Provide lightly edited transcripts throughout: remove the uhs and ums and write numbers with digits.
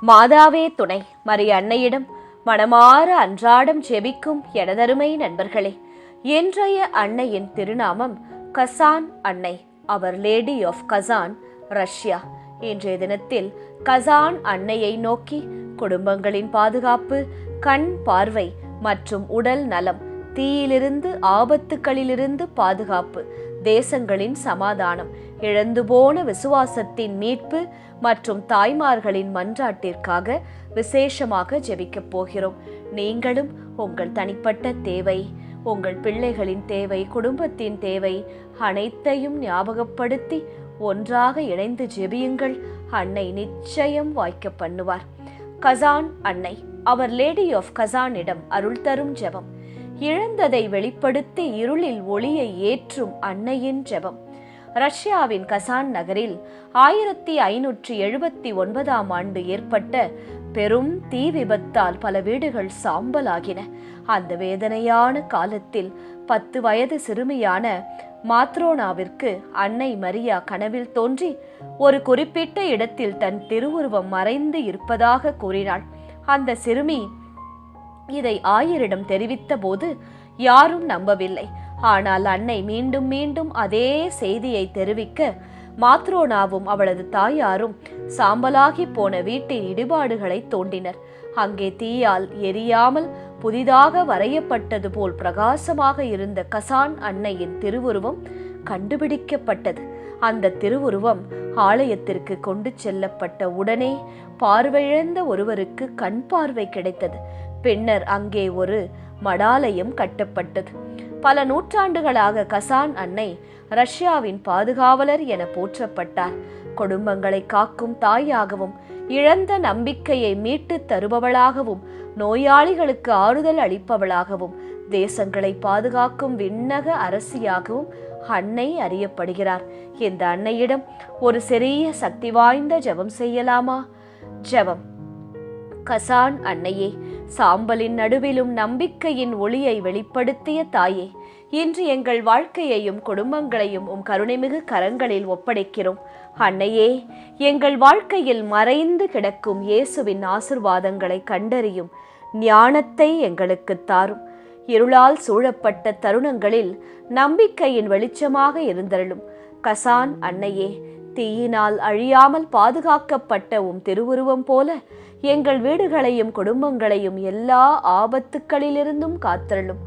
மாதாவே துணை மரிய அன்னையிடம் மனமாற அன்றாடம் ஜெபிக்கும் எனதருமை நண்பர்களே, இன்றைய அன்னையின் திருநாமம் கசான் அன்னை, அவர் லேடி ஆஃப் கசான், ரஷ்யா. இன்றைய தினத்தில் கசான் அன்னையை நோக்கி குடும்பங்களின் பாதுகாப்பு, கண் பார்வை மற்றும் உடல் நலம், தீயிலிருந்து ஆபத்துக்களிலிருந்து பாதுகாப்பு, தேசங்களின் சமாதானம், இழந்து போன விசுவாசத்தின் மீட்பு மற்றும் தாய்மார்களின் மன்றாட்டிற்காக விசேஷமாக ஜெபிக்கப் போகிறோம். நீங்களும் உங்கள் தனிப்பட்ட தேவை, உங்கள் பிள்ளைகளின் தேவை, குடும்பத்தின் தேவை அனைத்தையும் ஞாபகப்படுத்தி ஒன்றாக இணைந்து ஜெபியுங்கள். அன்னை நிச்சயம் வாய்க்க பண்ணுவார். கசான் அன்னை, அவர் லேடி ஆஃப் கசானிடம் அருள் தரும் ஜெபம். இழந்ததை வெளிப்படுத்தி இருளில் ஒளியை ஏற்றும் அன்னையின் ஜெபம். ரஷ்யாவின் கசான் நகரில் 1579 ஆண்டு ஏற்பட்ட பெரும் தீ விபத்தால் பல வீடுகள் சாம்பலாகின. அந்த வேதனையான காலத்தில் 10 வயது சிறுமியான மாத்ரோனாவிற்கு அன்னை மரியா கனவில் தோன்றி ஒரு குறிப்பிட்ட இடத்தில் தன் திருவுருவம் மறைந்து இருப்பதாக கூறினாள். அந்த சிறுமி இதை ஆயரிடம் தெரிவித்த போது யாரும் நம்பவில்லை. ஆனால் அன்னை மீண்டும் மீண்டும் அதே செய்தியை தெரிவிக்க மாத்ரோனாவும் அவளது தாயாரும் சாம்பலாகி போன வீட்டின் இடிபாடுகளை தோண்டினர். அங்கே தீயால் எரியாமல் புதிதாக வரையப்பட்டது போல் பிரகாசமாக இருந்த கசான் அன்னையின் திருவுருவம் கண்டுபிடிக்கப்பட்டது. அந்த திருவுருவம் ஆலயத்திற்கு கொண்டு செல்லப்பட்ட உடனே பார்வையிழந்த ஒருவருக்கு கண் பார்வை கிடைத்தது. பின்னர் அங்கே ஒரு மடாலயம் கட்டப்பட்டது. பல நூற்றாண்டுகளாக கசான் அன்னை ரஷ்யாவின் பாதுகாவலர் என போற்றப்பட்டார். குடும்பங்களை காக்கும் தாயாகவும், இழந்த நம்பிக்கையை மீட்டு தருபவளாகவும், நோயாளிகளுக்கு ஆறுதல் அளிப்பவளாகவும், தேசங்களை பாதுகாக்கும் விண்ணக அரசியாகவும் அன்னை அறியப்படுகிறார். இந்த அன்னையிடம் ஒரு சிறிய சக்தி வாய்ந்த ஜெபம் செய்யலாமா? ஜெபம். கசான் அன்னையே, சாம்பலின் நடுவிலும் நம்பிக்கையின் ஒளியை வெளிப்படுத்திய தாயே, இன்று எங்கள் வாழ்க்கையையும் குடும்பங்களையும் உம் கருணைமிகு கரங்களில் ஒப்படைக்கிறோம். அன்னையே, எங்கள் வாழ்க்கையில் மறைந்து கிடக்கும் இயேசுவின் ஆசிர்வாதங்களை கண்டறியும் ஞானத்தை எங்களுக்கு தாரும். இருளால் சூழப்பட்ட தருணங்களில் நம்பிக்கையின் வெளிச்சமாக இருந்தருளும். கசான் அன்னையே, தீயினால் அழியாமல் பாதுகாக்கப்பட்ட உம் திருவுருவம் போல எங்கள் வீடுகளையும் குடும்பங்களையும் எல்லா ஆபத்துக்களிலிருந்தும் காத்தருளும்.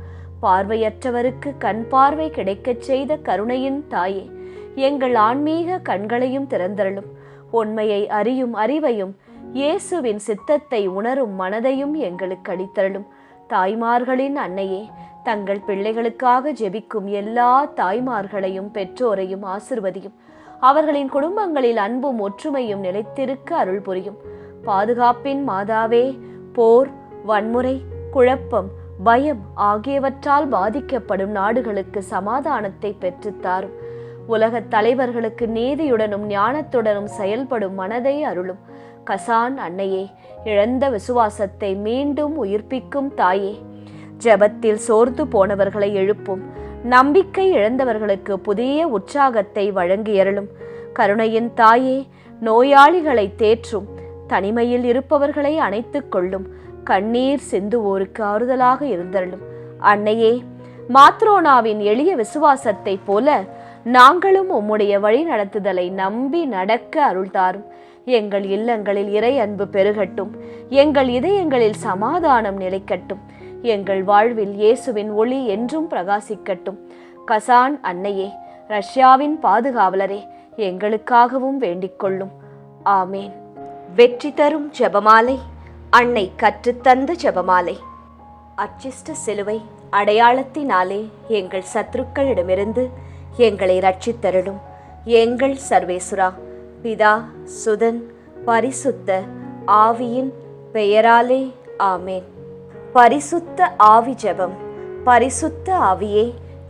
பார்வையற்றவருக்கு கண் பார்வை கிடைக்கச் செய்த கருணையின் தாயே, எங்கள் ஆன்மீக கண்களையும் திறந்தருளும். உண்மையை அறியும் அறிவையும் இயேசுவின் சித்தத்தை உணரும் மனதையும் எங்களுக்கு அளித்தருளும். தாய்மார்களின் அன்னையே, தங்கள் பிள்ளைகளுக்காக ஜெபிக்கும் எல்லா தாய்மார்களையும் பெற்றோரையும் ஆசிர்வதியும். அவர்களின் குடும்பங்களில் அன்பும் ஒற்றுமையும் நிலைத்திருக்க அருள் புரியும். பாதுகாப்பின் மாதாவே, போர், வன்முறை, குழப்பம், பயம் ஆகியவற்றால் பாதிக்கப்படும் நாடுகளுக்கு சமாதானத்தை பெற்றுத்தாரும். உலகத் தலைவர்களுக்கு நீதியுடனும் ஞானத்துடனும் செயல்படும் மனதை அருளும். கசான் அன்னையே, இழந்த விசுவாசத்தை மீண்டும் உயிர்ப்பிக்கும் தாயே, ஜெபத்தில் சோர்ந்து போனவர்களை எழுப்பும். நம்பிக்கை இழந்தவர்களுக்கு புதிய உற்சாகத்தை வழங்கியருளும். கருணையின் தாயே, நோயாளிகளை தேற்றும். தனிமையில் இருப்பவர்களை அணைத்துக் கொள்ளும். கண்ணீர் சிந்துவோருக்கு ஆறுதலாக இருந்தருளும். அன்னையே, மாத்ரோனாவின் எளிய விசுவாசத்தை போல நாங்களும் உம்முடைய வழி நடத்துதலை நம்பி நடக்க அருள்தாரும். எங்கள் இல்லங்களில் இறை அன்பு பெருகட்டும். எங்கள் இதயங்களில் சமாதானம் நிலைக்கட்டும். எங்கள் வாழ்வில் இயேசுவின் ஒளி என்றும் பிரகாசிக்கட்டும். கசான் அன்னையே, ரஷ்யாவின் பாதுகாவலரே, எங்களுக்காகவும் வேண்டிக் கொள்ளும். ஆமேன். வெற்றி தரும் ஜெபமாலை, அன்னை கற்றுத்தந்த ஜெபமாலை. அச்சிஷ்ட சிலுவை அடையாளத்தினாலே எங்கள் சத்துருக்களிடமிருந்து எங்களை ரட்சித்தருளும். எங்கள் சர்வேசுரா, பிதா, சுதன், பரிசுத்த ஆவியின் பெயராலே ஆமேன். பரிசுத்த ஆவி ஜெபம். பரிசுத்த ஆவியே,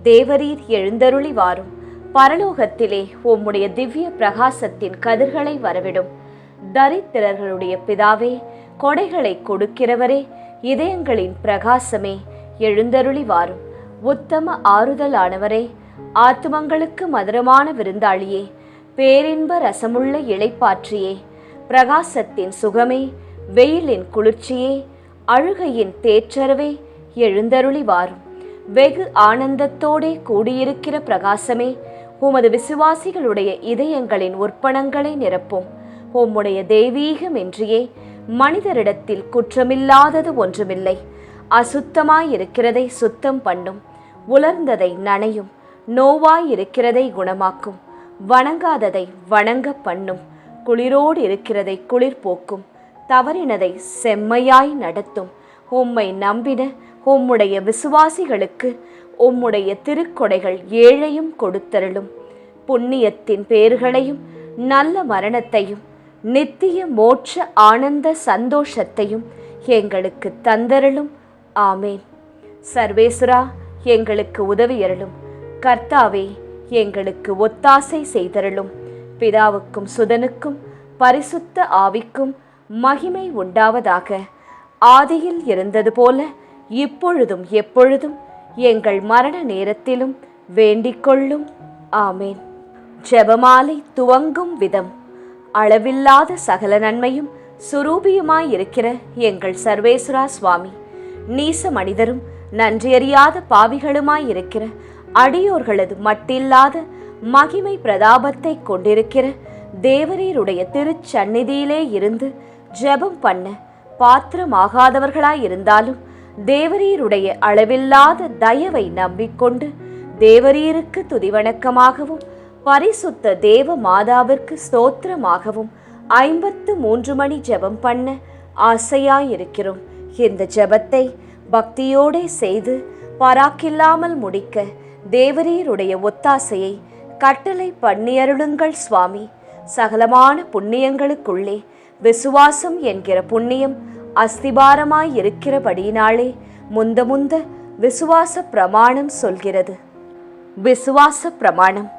தேவரீர் எழுந்தருளி வாரும். பரலோகத்திலே உம்முடைய திவ்ய பிரகாசத்தின் கதிர்களை வரவிடும். தரித்திரர்களுடைய பிதாவே, கொடைகளை கொடுக்கிறவரே, இதயங்களின் பிரகாசமே, எழுந்தருளி வாரும். உத்தம ஆறுதலானவரே, ஆத்துமங்களுக்கு மதுரமான விருந்தாளியே, பேரின்ப ரசமுள்ள இளைப்பாற்றியே, பிரகாசத்தின் சுகமே, வெயிலின் குளிர்ச்சியே, அழுகையின் தேற்றரவே, எழுந்தருளி வாரும். வெகு ஆனந்தத்தோடே கூடியிருக்கிற பிரகாசமே, உமது விசுவாசிகளுடைய இதயங்களின் உற்பணங்களை நிரப்பும். உம்முடைய தெய்வீகமின்றியே மனிதரிடத்தில் குற்றமில்லாதது ஒன்றுமில்லை. அசுத்தமாயிருக்கிறதை சுத்தம் பண்ணும், உலர்ந்ததை நனையும், நோவாயிருக்கிறதை குணமாக்கும், வணங்காததை வணங்க பண்ணும், குளிரோடு இருக்கிறதை குளிர் போக்கும், தவறினதை செம்மையாய் நடத்தும். உம்மை நம்பின உம்முடைய விசுவாசிகளுக்கு உம்முடைய திருக்கொடைகள் ஏழையும் கொடுத்தருளும். புண்ணியத்தின் பேர்களையும் நல்ல மரணத்தையும் நித்திய மோட்ச ஆனந்த சந்தோஷத்தையும் எங்களுக்கு தந்தருளும். ஆமேன். சர்வேசுரா, எங்களுக்கு உதவியருளும். கர்த்தாவே, எங்களுக்கு ஒத்தாசை செய்தருளும். பிதாவுக்கும் சுதனுக்கும் பரிசுத்த ஆவிக்கும் மகிமை உண்டாவதாக. ஆதியில் இருந்தது போல இப்பொழுதும் எப்பொழுதும் எங்கள் மரண நேரத்திலும் வேண்டிக்கொள்ளும். ஆமேன். ஜெபமாலை துவங்கும் விதம். அளவில்லாத சகல நன்மையும் சுரூபியுமாயிருக்கிற எங்கள் சர்வேஸ்வரா சுவாமி, நீச மனிதரும் நன்றியறியாத பாவிகளுமாயிருக்கிற அடியோர்களது மட்டில்லாத மகிமை பிரதாபத்தை கொண்டிருக்கிற தேவரீருடைய திருச்சந்நிதியிலே இருந்து ஜெபம் பண்ண பாத்திரமாகாதவர்களாயிருந்தாலும் தேவரீருடைய அளவில்லாத தயவை நம்பிக்கொண்டு தேவரீருக்கு துதிவணக்கமாகவும் பரிசுத்த தேவ மாதாவிற்கு ஸ்தோத்திரமாகவும் 53 மணி ஜெபம் பண்ண ஆசையாயிருக்கிறோம். இந்த ஜெபத்தை பக்தியோடே செய்து பராக்கில்லாமல் முடிக்க தேவரீருடைய ஒத்தாசையை கட்டளை பண்ணியருளுங்கள் சுவாமி. சகலமான புண்ணியங்களுக்குள்ளே விசுவாசம் என்கிற புண்ணியம் அஸ்திபாரமாயிருக்கிறபடியினாலே முந்த விசுவாச பிரமாணம் சொல்கிறது. விசுவாச பிரமாணம்.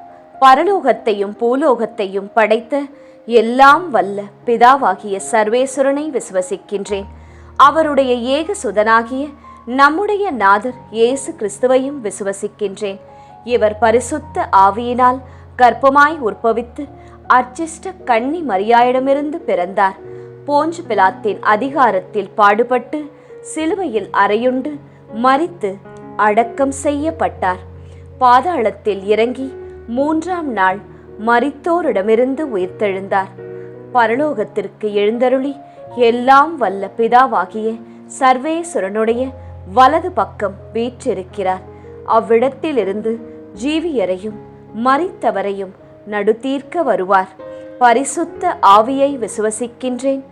பரலோகத்தையும் பூலோகத்தையும் படைத்த எல்லாம் வல்ல பிதாவாகிய சர்வேஸ்வரனை விசுவசிக்கின்றேன். அவருடைய ஏக சுதனாகிய நம்முடைய நாதர் இயேசு கிறிஸ்துவையும் விசுவசிக்கின்றேன். இவர் பரிசுத்த ஆவியினால் கர்ப்பமாய் உற்பவித்து அர்ச்சிஷ்ட கன்னி மரியாயிடமிருந்து பிறந்தார். போஞ்சு பிலாத்தின் அதிகாரத்தில் பாடுபட்டு சிலுவையில் அறையுண்டு மரித்து அடக்கம் செய்யப்பட்டார். பாதாளத்தில் இறங்கி 3ஆம் நாள் மரித்தோரிடமிருந்து உயிர்த்தெழுந்தார். பரலோகத்திற்கு எழுந்தருளி எல்லாம் வல்ல பிதாவாகிய சர்வேஸ்வரனுடைய வலது பக்கம் வீற்றிருக்கிறார். அவ்விடத்திலிருந்து ஜீவியரையும் மரித்தவரையும் நடுதீர்க்க வருவார். பரிசுத்த ஆவியை விசுவசிக்கின்றேன்.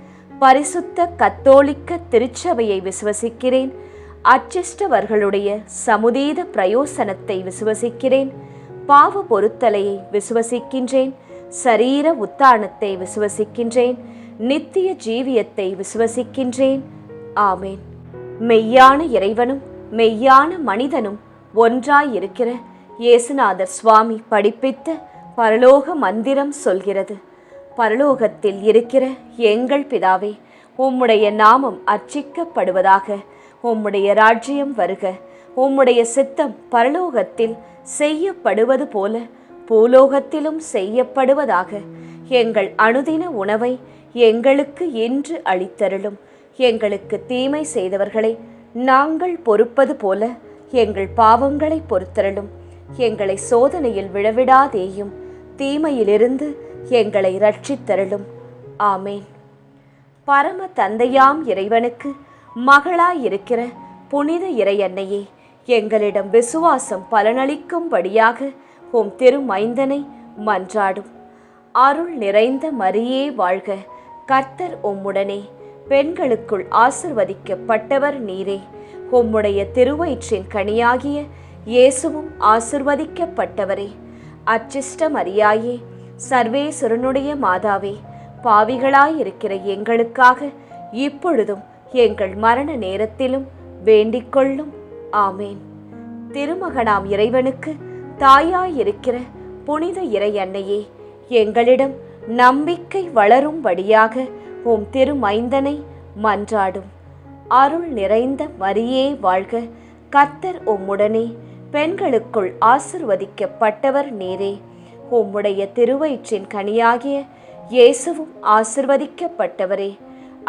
பரிசுத்த கத்தோலிக்க திருச்சபையை விசுவசிக்கிறேன். அச்சிஷ்டவர்களுடைய சமுதீத பிரயோசனத்தை விசுவசிக்கிறேன். பாவ பொருத்தலையை விசுவசிக்கின்றேன். சரீர உத்தானத்தை விசுவசிக்கின்றேன். நித்திய ஜீவியத்தை விசுவசிக்கின்றேன். ஆமேன். மெய்யான இறைவனும் மெய்யான மனிதனும் ஒன்றாயிருக்கிற இயேசுநாதர் சுவாமி படிப்பித்த பரலோக மந்திரம் சொல்கிறது. பரலோகத்தில் இருக்கிற எங்கள் பிதாவே, உம்முடைய நாமம் அர்ச்சிக்கப்படுவதாக. உம்முடைய ராஜ்யம் வருக. உம்முடைய சித்தம் பரலோகத்தில் செய்யப்படுவது போல பூலோகத்திலும் செய்யப்படுவதாக. எங்கள் அனுதின உணவை எங்களுக்கு இன்று அளித்தருளும். எங்களுக்கு தீமை செய்தவர்களை நாங்கள் பொறுப்பது போல எங்கள் பாவங்களை பொறுத்தருளும். எங்களை சோதனையில் விழவிடாதேயும், தீமையிலிருந்து எங்களை ரட்சித்தருளும். ஆமேன். பரம தந்தையாம் இறைவனுக்கு மகளாயிருக்கிற புனித இறையன்னையே, எங்களிடம் விசுவாசம் பலனளிக்கும்படியாக உம் திருமைந்தனை மன்றாடும். அருள் நிறைந்த மரியே வாழ்க. கர்த்தர் உம்முடனே. பெண்களுக்குள் ஆசிர்வதிக்கப்பட்டவர் நீரே. உம்முடைய திருவயிற்றின் கனியாகிய இயேசுவும் ஆசிர்வதிக்கப்பட்டவரே. அச்சிஷ்ட மரியாயே, சர்வேஸ்வரனுடைய மாதாவே, பாவிகளாயிருக்கிற எங்களுக்காக இப்பொழுதும் எங்கள் மரண நேரத்திலும் வேண்டிக்கொள்ளும். ஆமேன். திருமகனாம் இறைவனுக்கு தாயாயிருக்கிற புனித இறை அன்னையே, எங்களிடம் நம்பிக்கை வளரும்படியாக உம் திருமைந்தனை மன்றாடும். அருள் நிறைந்த மரியே வாழ்க. கர்த்தர் உம்முடனே. பெண்களுக்குள் ஆசிர்வதிக்கப்பட்டவர் நீரே. உம்முடைய திருவயிற்றின் கனியாகிய இயேசுவும் ஆசிர்வதிக்கப்பட்டவரே.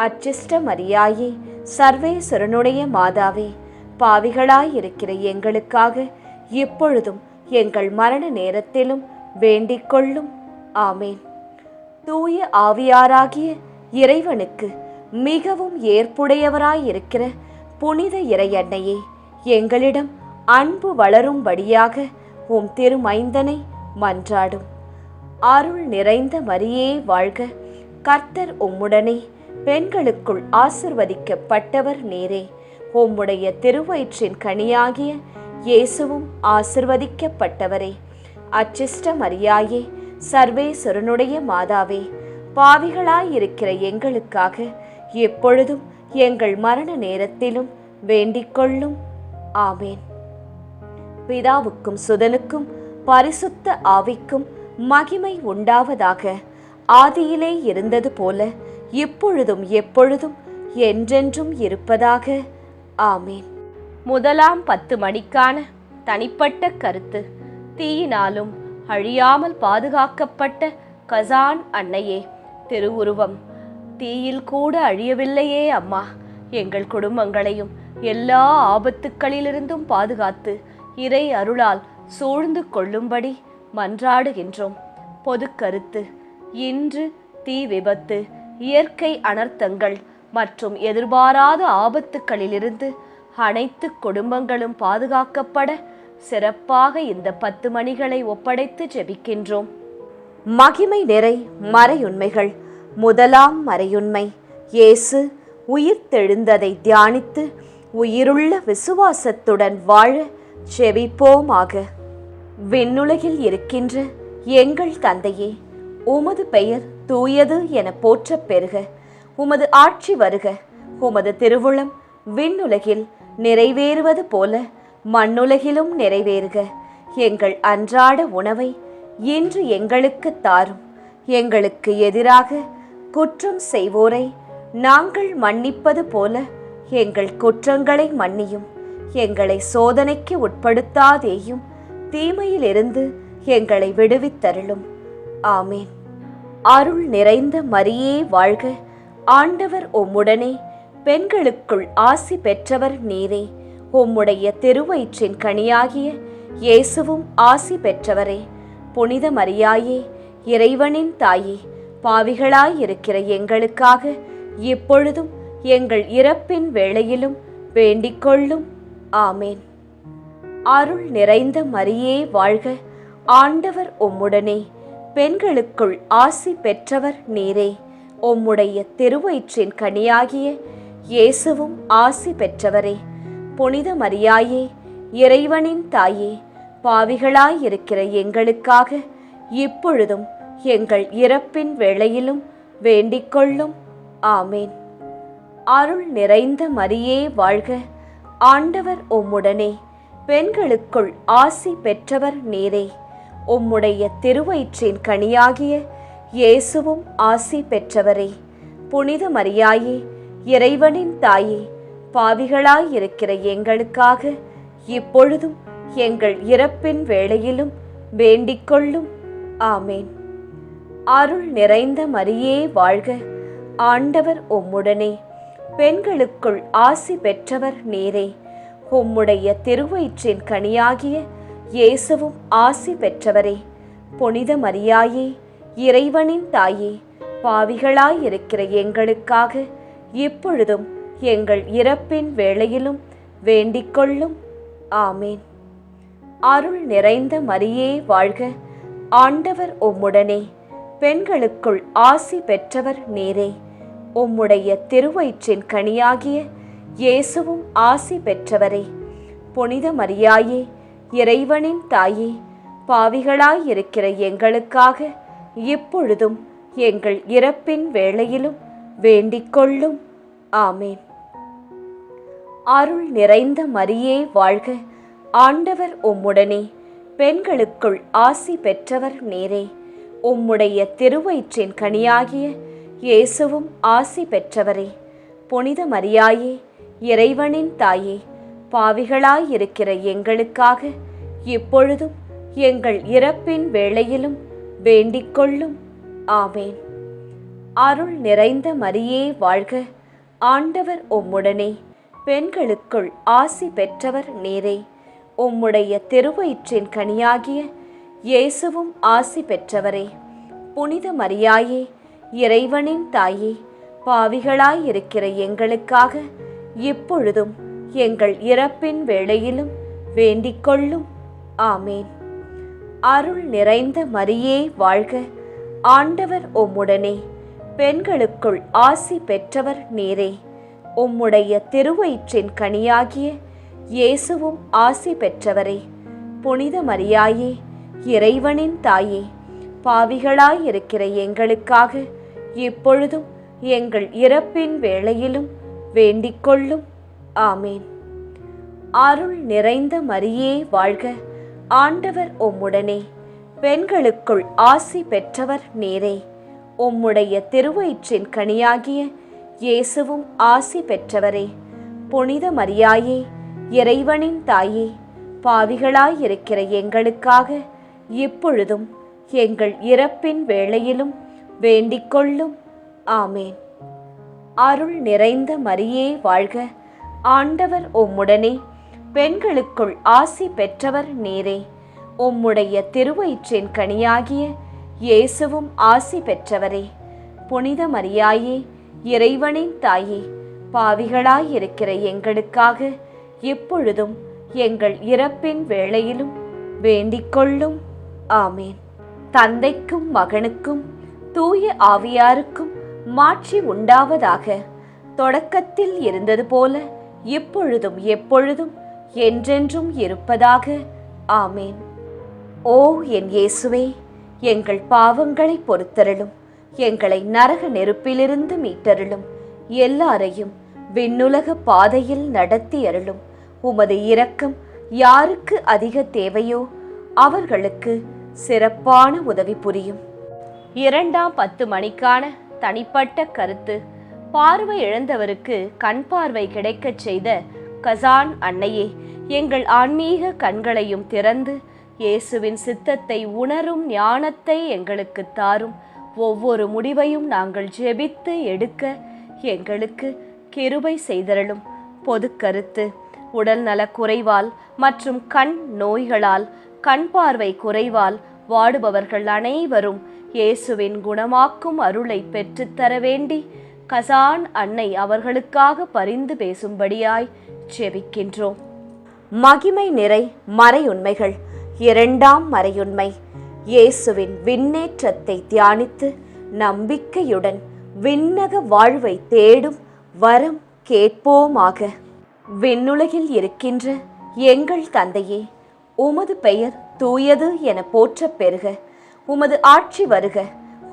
அச்சிஷ்ட மரியாயே, சர்வேஸ்வரனுடைய மாதாவே, பாவிகளாயிருக்கிற எங்களுக்காக இப்பொழுதும் எங்கள் மரண நேரத்திலும் வேண்டிக் கொள்ளும். ஆமேன். தூய ஆவியாராகிய இறைவனுக்கு மிகவும் ஏற்புடையவராயிருக்கிற புனித இறையன்னையே, எங்களிடம் அன்பு வளரும்படியாக உம் திருமைந்தனை மன்றாடும். அருள் நிறைந்த மரியே வாழ்க, கர்த்தர் உம்முடனே, பெண்களுக்குள் ஆசிர்வதிக்கப்பட்டவர் நீரே. உம்முடைய திருவயிற்றின் கனியாகிய இயேசுவும் ஆசிர்வதிக்கப்பட்டவரே. அச்சிஷ்ட மரியாயே, சர்வேஸ்வரனுடைய மாதாவே, பாவிகளாயிருக்கிற எங்களுக்காக எப்பொழுதும் எங்கள் மரண நேரத்திலும் வேண்டிக் கொள்ளும். ஆமேன். பிதாவுக்கும் சுதனுக்கும் பரிசுத்த ஆவிக்கும் மகிமை உண்டாவதாக. ஆதியிலே இருந்தது போல இப்பொழுதும் எப்பொழுதும் என்றென்றும் இருப்பதாக. ஆமேன். முதலாம் 10 மணிக்கான தனிப்பட்ட கருத்து. தீயினாலும் அழியாமல் பாதுகாக்கப்பட்ட கசான் அன்னையே திருவுருவம். தீயில் கூட அழியவில்லையே அம்மா, எங்கள் குடும்பங்களையும் எல்லா ஆபத்துக்களிலிருந்தும் பாதுகாத்து இறை அருளால் சூழ்ந்து கொள்ளும்படி மன்றாடுகின்றோம். பொது கருத்து. இன்று தீ விபத்து, இயற்கை அனர்த்தங்கள் மற்றும் எதிர்பாராத ஆபத்துக்களிலிருந்து அனைத்து குடும்பங்களும் பாதுகாக்கப்பட சிறப்பாக இந்த 10 மணிகளை ஒப்படைத்து ஜெபிக்கின்றோம். மகிமை நிறை மறையுண்மைகள். முதலாம் மறையுண்மை, இயேசு உயிர்த்தெழுந்ததை தியானித்து உயிருள்ள விசுவாசத்துடன் வாழ ஜெபிப்போமாக. விண்ணுலகில் இருக்கின்ற எங்கள் தந்தையே, உமது பெயர் தூயது என போற்றப் பெறுக. உமது ஆட்சி வருக. உமது திருவுளம் விண்ணுலகில் நிறைவேறுவது போல மண்ணுலகிலும் நிறைவேறுக. எங்கள் அன்றாட உணவை இன்று எங்களுக்கு தாரும். எங்களுக்கு எதிராக குற்றம் செய்வோரை நாங்கள் மன்னிப்பது போல எங்கள் குற்றங்களை மன்னியும். எங்களை சோதனைக்கு உட்படுத்தாதேயும், தீமையிலிருந்து எங்களை விடுவித்தருளும். ஆமேன். அருள் நிறைந்த மரியே வாழ்க, ஆண்டவர் உம்முடனே, பெண்களுக்குள் ஆசி பெற்றவர் நீரே. உம்முடைய திருவயிற்றின் கனியாகிய இயேசுவும் ஆசி பெற்றவரே. புனித மரியாயே, இறைவனின் தாயே, பாவிகளாயிருக்கிற எங்களுக்காக இப்பொழுதும் எங்கள் இறப்பின் வேளையிலும் வேண்டிக் கொள்ளும். ஆமேன். அருள் நிறைந்த மரியே வாழ்க, ஆண்டவர் உம்முடனே, பெண்களுக்குள் ஆசி பெற்றவர் நீரே. உம்முடைய திருவயிற்றின் கனியாகிய இயேசுவும் ஆசி பெற்றவரே. புனித மரியாயே, இறைவனின் தாயே, பாவிகளாயிருக்கிற எங்களுக்காக இப்பொழுதும் எங்கள் இறப்பின் வேளையிலும் வேண்டிக் கொள்ளும். ஆமேன். அருள் நிறைந்த மரியே வாழ்க, ஆண்டவர் உம்முடனே, பெண்களுக்குள் ஆசி பெற்றவர் நீரே. உம்முடைய திருவயிற்றின் கனியாகிய இயேசுவும் ஆசி பெற்றவரே. புனித மரியாயே, இறைவனின் தாயே, பாவிகளாயிருக்கிற எங்களுக்காக இப்பொழுதும் எங்கள் இறப்பின் வேளையிலும் வேண்டிக் கொள்ளும். ஆமேன். அருள் நிறைந்த மரியே வாழ்க, ஆண்டவர் உம்முடனே, பெண்களுக்குள் ஆசி பெற்றவர் நீரே. உம்முடைய திருவயிற்றின் கனியாகிய இயேசுவும் ஆசி பெற்றவரே. புனித மரியாயே, இறைவனின் தாயே, பாவிகளாயிருக்கிற எங்களுக்காக இப்பொழுதும் எங்கள் இறப்பின் வேளையிலும் வேண்டிக் கொள்ளும். ஆமேன். அருள் நிறைந்த மரியே வாழ்க, ஆண்டவர் உம்முடனே, பெண்களுக்குள் ஆசி பெற்றவர் நீரே. உம்முடைய திருவயிற்றின் கனியாகிய இயேசுவும் ஆசி பெற்றவரே. புனித மரியாயே, இறைவனின் தாயே, பாவிகளாயிருக்கிற எங்களுக்காக இப்பொழுதும் எங்கள் இறப்பின் வேளையிலும் வேண்டிக் கொள்ளும். ஆமேன். அருள் நிறைந்த மரியே வாழ்க, ஆண்டவர் உம்முடனே, பெண்களுக்குள் ஆசி பெற்றவர் நீரே. உம்முடைய திருவயிற்றின் கனியாகிய இயேசுவும் ஆசி பெற்றவரே. புனித மரியாயே, இறைவனின் தாயே, பாவிகளாயிருக்கிற எங்களுக்காக இப்பொழுதும் எங்கள் இறப்பின் வேளையிலும் வேண்டிக் கொள்ளும். ஆமேன். அருள் நிறைந்த மரியே வாழ்க, ஆண்டவர் உம்முடனே, பெண்களுக்குள் ஆசி பெற்றவர் நீரே. உம்முடைய திருவயிற்றின் கனியாகிய இயேசுவும் ஆசி பெற்றவரே. புனித மரியாயே, இறைவனின் தாயே, பாவிகளாயிருக்கிற எங்களுக்காக இப்பொழுதும் எங்கள் இறப்பின் வேளையிலும் வேண்டிக்கொள்ளும். ஆமேன். அருள் நிறைந்த மரியே வாழ்க, ஆண்டவர் உம்முடனே, பெண்களுக்குள் ஆசி பெற்றவர் நீரே. உம்முடைய திருவயிற்றின் கனியாகிய இயேசுவும் ஆசி பெற்றவரே. புனித மரியாயே, இறைவனின் தாயே, பாவிகளாயிருக்கிற எங்களுக்காக இப்பொழுதும் எங்கள் இறப்பின் வேளையிலும் வேண்டிக்கொள்ளும். ஆமேன். அருள் நிறைந்த மரியே வாழ்க, ஆண்டவர் உம்முடனே, பெண்களுக்குள் ஆசி பெற்றவர் நீரே. உம்முடைய திருவயிற்றின் கனியாகிய இயேசுவும் ஆசி பெற்றவரே. புனித மரியாயே, இறைவனின் தாயே, பாவிகளாயிருக்கிற எங்களுக்காக இப்பொழுதும் எங்கள் இறப்பின் வேளையிலும் வேண்டிக்கொள்ளும். ஆமேன். அருள் நிறைந்த மரியே வாழ்க, ஆண்டவர் உம்முடனே, பெண்களுக்குள் ஆசி பெற்றவர் நீரே. உம்முடைய திருவயிற்றின் கனியாகிய இயேசுவும் ஆசி பெற்றவரே. புனித மரியாயே, இறைவனின் தாயே, பாவிகளாயிருக்கிற எங்களுக்காக இப்பொழுதும் எங்கள் இறப்பின் வேளையிலும் வேண்டிக்கொள்ளும். ஆமேன். தந்தைக்கும் மகனுக்கும் தூய ஆவியாருக்கும் மாட்சி உண்டாவதாக. தொடக்கத்தில் இருந்தது போல இப்பொழுதும் எப்பொழுதும் என்றென்றும் இருப்பதாக. ஆமேன். ஓ என் இயேசுவே, எங்கள் பாவங்களை பொறுத்தருளும், எங்களை நரக நெருப்பிலிருந்து மீட்டருளும், எல்லாரையும் விண்ணுலக பாதையில் நடத்தி அருளும். உமது இரக்கம் யாருக்கு அதிக தேவையோ அவர்களுக்கு சிறப்பான உதவி புரியும். 2ஆம் 10 மணிக்கான தனிப்பட்ட கருத்து. பார்வை இழந்தவருக்கு கண் பார்வை கிடைக்கச் செய்த கசான் அன்னையே, எங்கள் ஆன்மீக கண்களையும் திறந்து இயேசுவின் சித்தத்தை உணரும் ஞானத்தை எங்களுக்கு தாரும். ஒவ்வொரு முடிவையும் நாங்கள் ஜெபித்து எடுக்க எங்களுக்கு கிருபை செய்தருளும். பொது கருத்து. உடல் நலக் குறைவால் மற்றும் கண் நோய்களால், கண் பார்வை குறைவால் வாடுபவர்கள் அனைவரும் இயேசுவின் குணமாக்கும் அருளை பெற்றுத்தர வேண்டி கசான் அன்னை அவர்களுக்காக பரிந்து பேசும்படியாய் ஜெபிக்கின்றோம். மகிமை நிறை மறையுண்மைகள். 2ஆம் மறையுண்மை. இயேசுவின் விண்ணேற்றத்தை தியானித்து நம்பிக்கையுடன் விண்ணக வாழ்வை தேடும் வரம் கேட்போமாக. விண்ணுலகில் இருக்கின்ற எங்கள் தந்தையே, உமது பெயர் தூயது என போற்றப் பெறுக. உமது ஆட்சி வருக.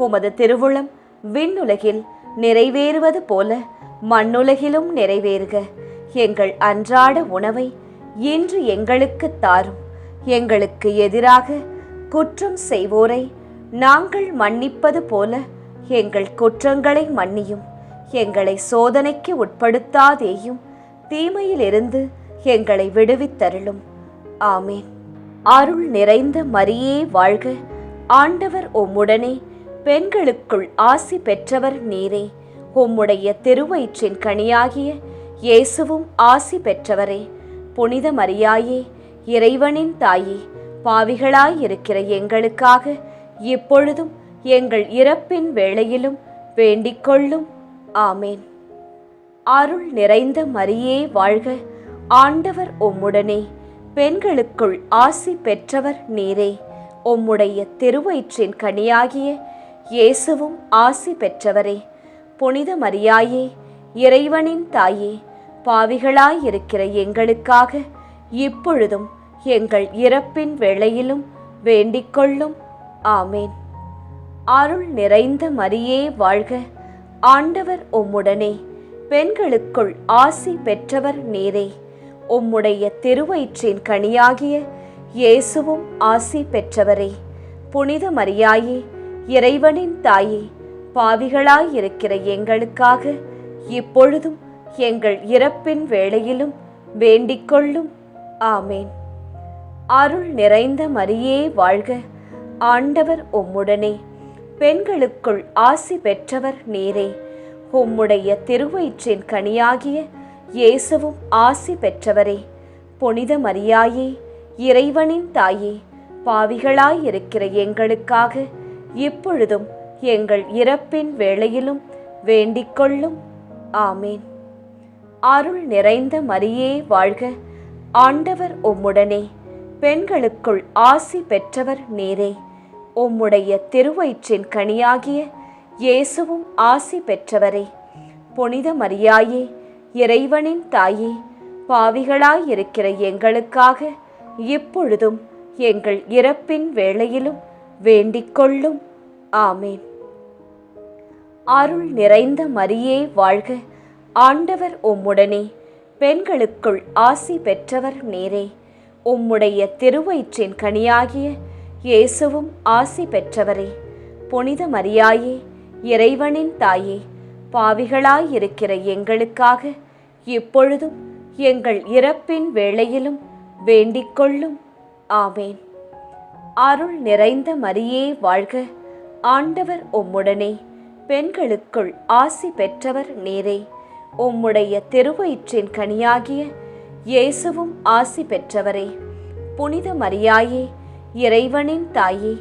உமது திருவுளம் விண்ணுலகில் நிறைவேறுவது போல மண்ணுலகிலும் நிறைவேறுக. எங்கள் அன்றாட உணவை இன்று எங்களுக்கு தாரும். எங்களுக்கு எதிராக குற்றம் செய்வோரை நாங்கள் மன்னிப்பது போல எங்கள் குற்றங்களை மன்னியும். எங்களை சோதனைக்கு உட்படுத்தாதேயும், தீமையிலிருந்து எங்களை விடுவித்தருளும். ஆமேன். அருள் நிறைந்த மரியே வாழ்க, ஆண்டவர் உம்முடனே, பெண்களுக்குள் ஆசி பெற்றவர் நீரே. உம்முடைய திருவயிற்றின் கனியாகிய இயேசுவும் ஆசி பெற்றவரே. புனித மரியாயே, இறைவனின் தாயே, பாவிகளாயிருக்கிற எங்களுக்காக இப்பொழுதும் எங்கள் இறப்பின் வேளையிலும் வேண்டிக்கொள்ளும். ஆமேன். அருள் நிறைந்த மரியே வாழ்க, ஆண்டவர் உம்முடனே, பெண்களுக்குள் ஆசி பெற்றவர் நீரே. உம்முடைய திருவயிற்றின் கனியாகிய இயேசுவும் ஆசி பெற்றவரே. புனித மரியாயே, இறைவனின் தாயே, பாவிகளாயிருக்கிற எங்களுக்காக இப்பொழுதும் எங்கள் இறப்பின் வேளையிலும் வேண்டிக்கொள்ளும். ஆமேன். அருள் நிறைந்த மரியே வாழ்க, ஆண்டவர் உம்முடனே, பெண்களுக்குள் ஆசி பெற்றவர் நீரே. உம்முடைய திருவயிற்றின் கனியாகிய இயேசுவும் ஆசி பெற்றவரே. புனித மரியாயே, இறைவனின் தாயே, பாவிகளாயிருக்கிற எங்களுக்காக இப்பொழுதும் எங்கள் இறப்பின் வேளையிலும் வேண்டிக்கொள்ளும். ஆமேன். அருள் நிறைந்த மரியே வாழ்க, ஆண்டவர் உம்முடனே, பெண்களுக்குள் ஆசி பெற்றவர் நீரே. உம்முடைய திருவயிற்றின் கனியாகிய இயேசுவும் ஆசி பெற்றவரே. புனித மரியாயே, இறைவனின் தாயே, பாவிகளாயிருக்கிற எங்களுக்காக இப்பொழுதும் எங்கள் இறப்பின் வேளையிலும் வேண்டிக்கொள்ளும். ஆமேன். அருள் நிறைந்த மரியே வாழ்க, ஆண்டவர் உம்முடனே. பெண்களுக்குள் ஆசி பெற்றவர் நீரே. உம்முடைய திருவயிற்றின் கனியாகிய இயேசுவும் ஆசி பெற்றவரே. புனித மரியாயே, இறைவனின் தாயே, பாவிகளாயிருக்கிற எங்களுக்காக இப்பொழுதும் எங்கள் இறப்பின் வேளையிலும் வேண்டிக்கொள்ளும். ஆமேன். அருள் நிறைந்த மரியே வாழ்க, ஆண்டவர் உம்முடனே. பெண்களுக்குள் ஆசி பெற்றவர் நீரே. உம்முடைய திருவயிற்றின் கனியாகிய இயேசுவும் ஆசி பெற்றவரே. புனித மரியாயே, இறைவனின் தாயே, பாவிகளாயிருக்கிற எங்களுக்காக இப்பொழுதும் எங்கள் இறப்பின் வேளையிலும் வேண்டிக்கொள்ளும். ஆமேன். அருள் நிறைந்த மரியே வாழ்க, ஆண்டவர் உம்முடனே. பெண்களுக்குள் ஆசி பெற்றவர் நீரே. உம்முடைய திருவயிற்றின் கனியாகிய இயேசுவும் ஆசி பெற்றவரே. புனித மரியாயே, இறைவனின் தாயே,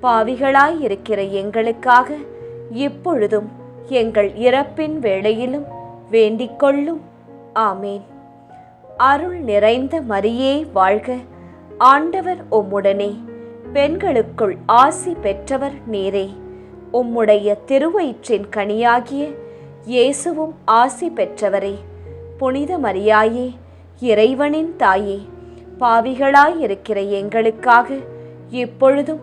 பாவிகளாயிருக்கிற எங்களுக்காக இப்பொழுதும் எங்கள் இறப்பின் வேளையிலும் வேண்டிக்கொள்ளும். ஆமேன். அருள் நிறைந்த மரியே வாழ்க, ஆண்டவர் உம்முடனே. பெண்களுக்குள் ஆசி பெற்றவர் நீரே. உம்முடைய திருவயிற்றின் கனியாகிய இயேசுவும் ஆசி பெற்றவரே. புனித மரியாயே, இறைவனின் தாயே, பாவிகளாயிருக்கிற எங்களுக்காக இப்பொழுதும்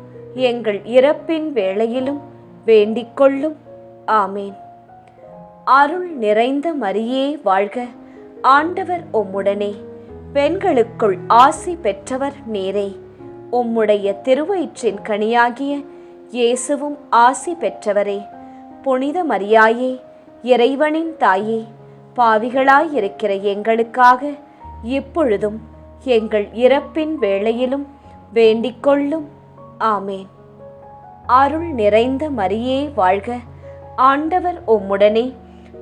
எங்கள் இறப்பின் வேளையிலும் வேண்டிக்கொள்ளும். ஆமேன். அருள் நிறைந்த மரியே வாழ்க, ஆண்டவர் உம்முடனே. பெண்களுக்குள் ஆசி பெற்றவர் நீரே. உம்முடைய திருவயிற்றின் கனியாகிய இயேசுவும் ஆசி பெற்றவரே. புனித மரியாயே, இறைவனின் தாயே, பாவிகளாயிருக்கிற எங்களுக்காக இப்பொழுதும் எங்கள் இறப்பின் வேளையிலும் வேண்டிக்கொள்ளும். ஆமேன். அருள் நிறைந்த மரியே வாழ்க, ஆண்டவர் உம்முடனே.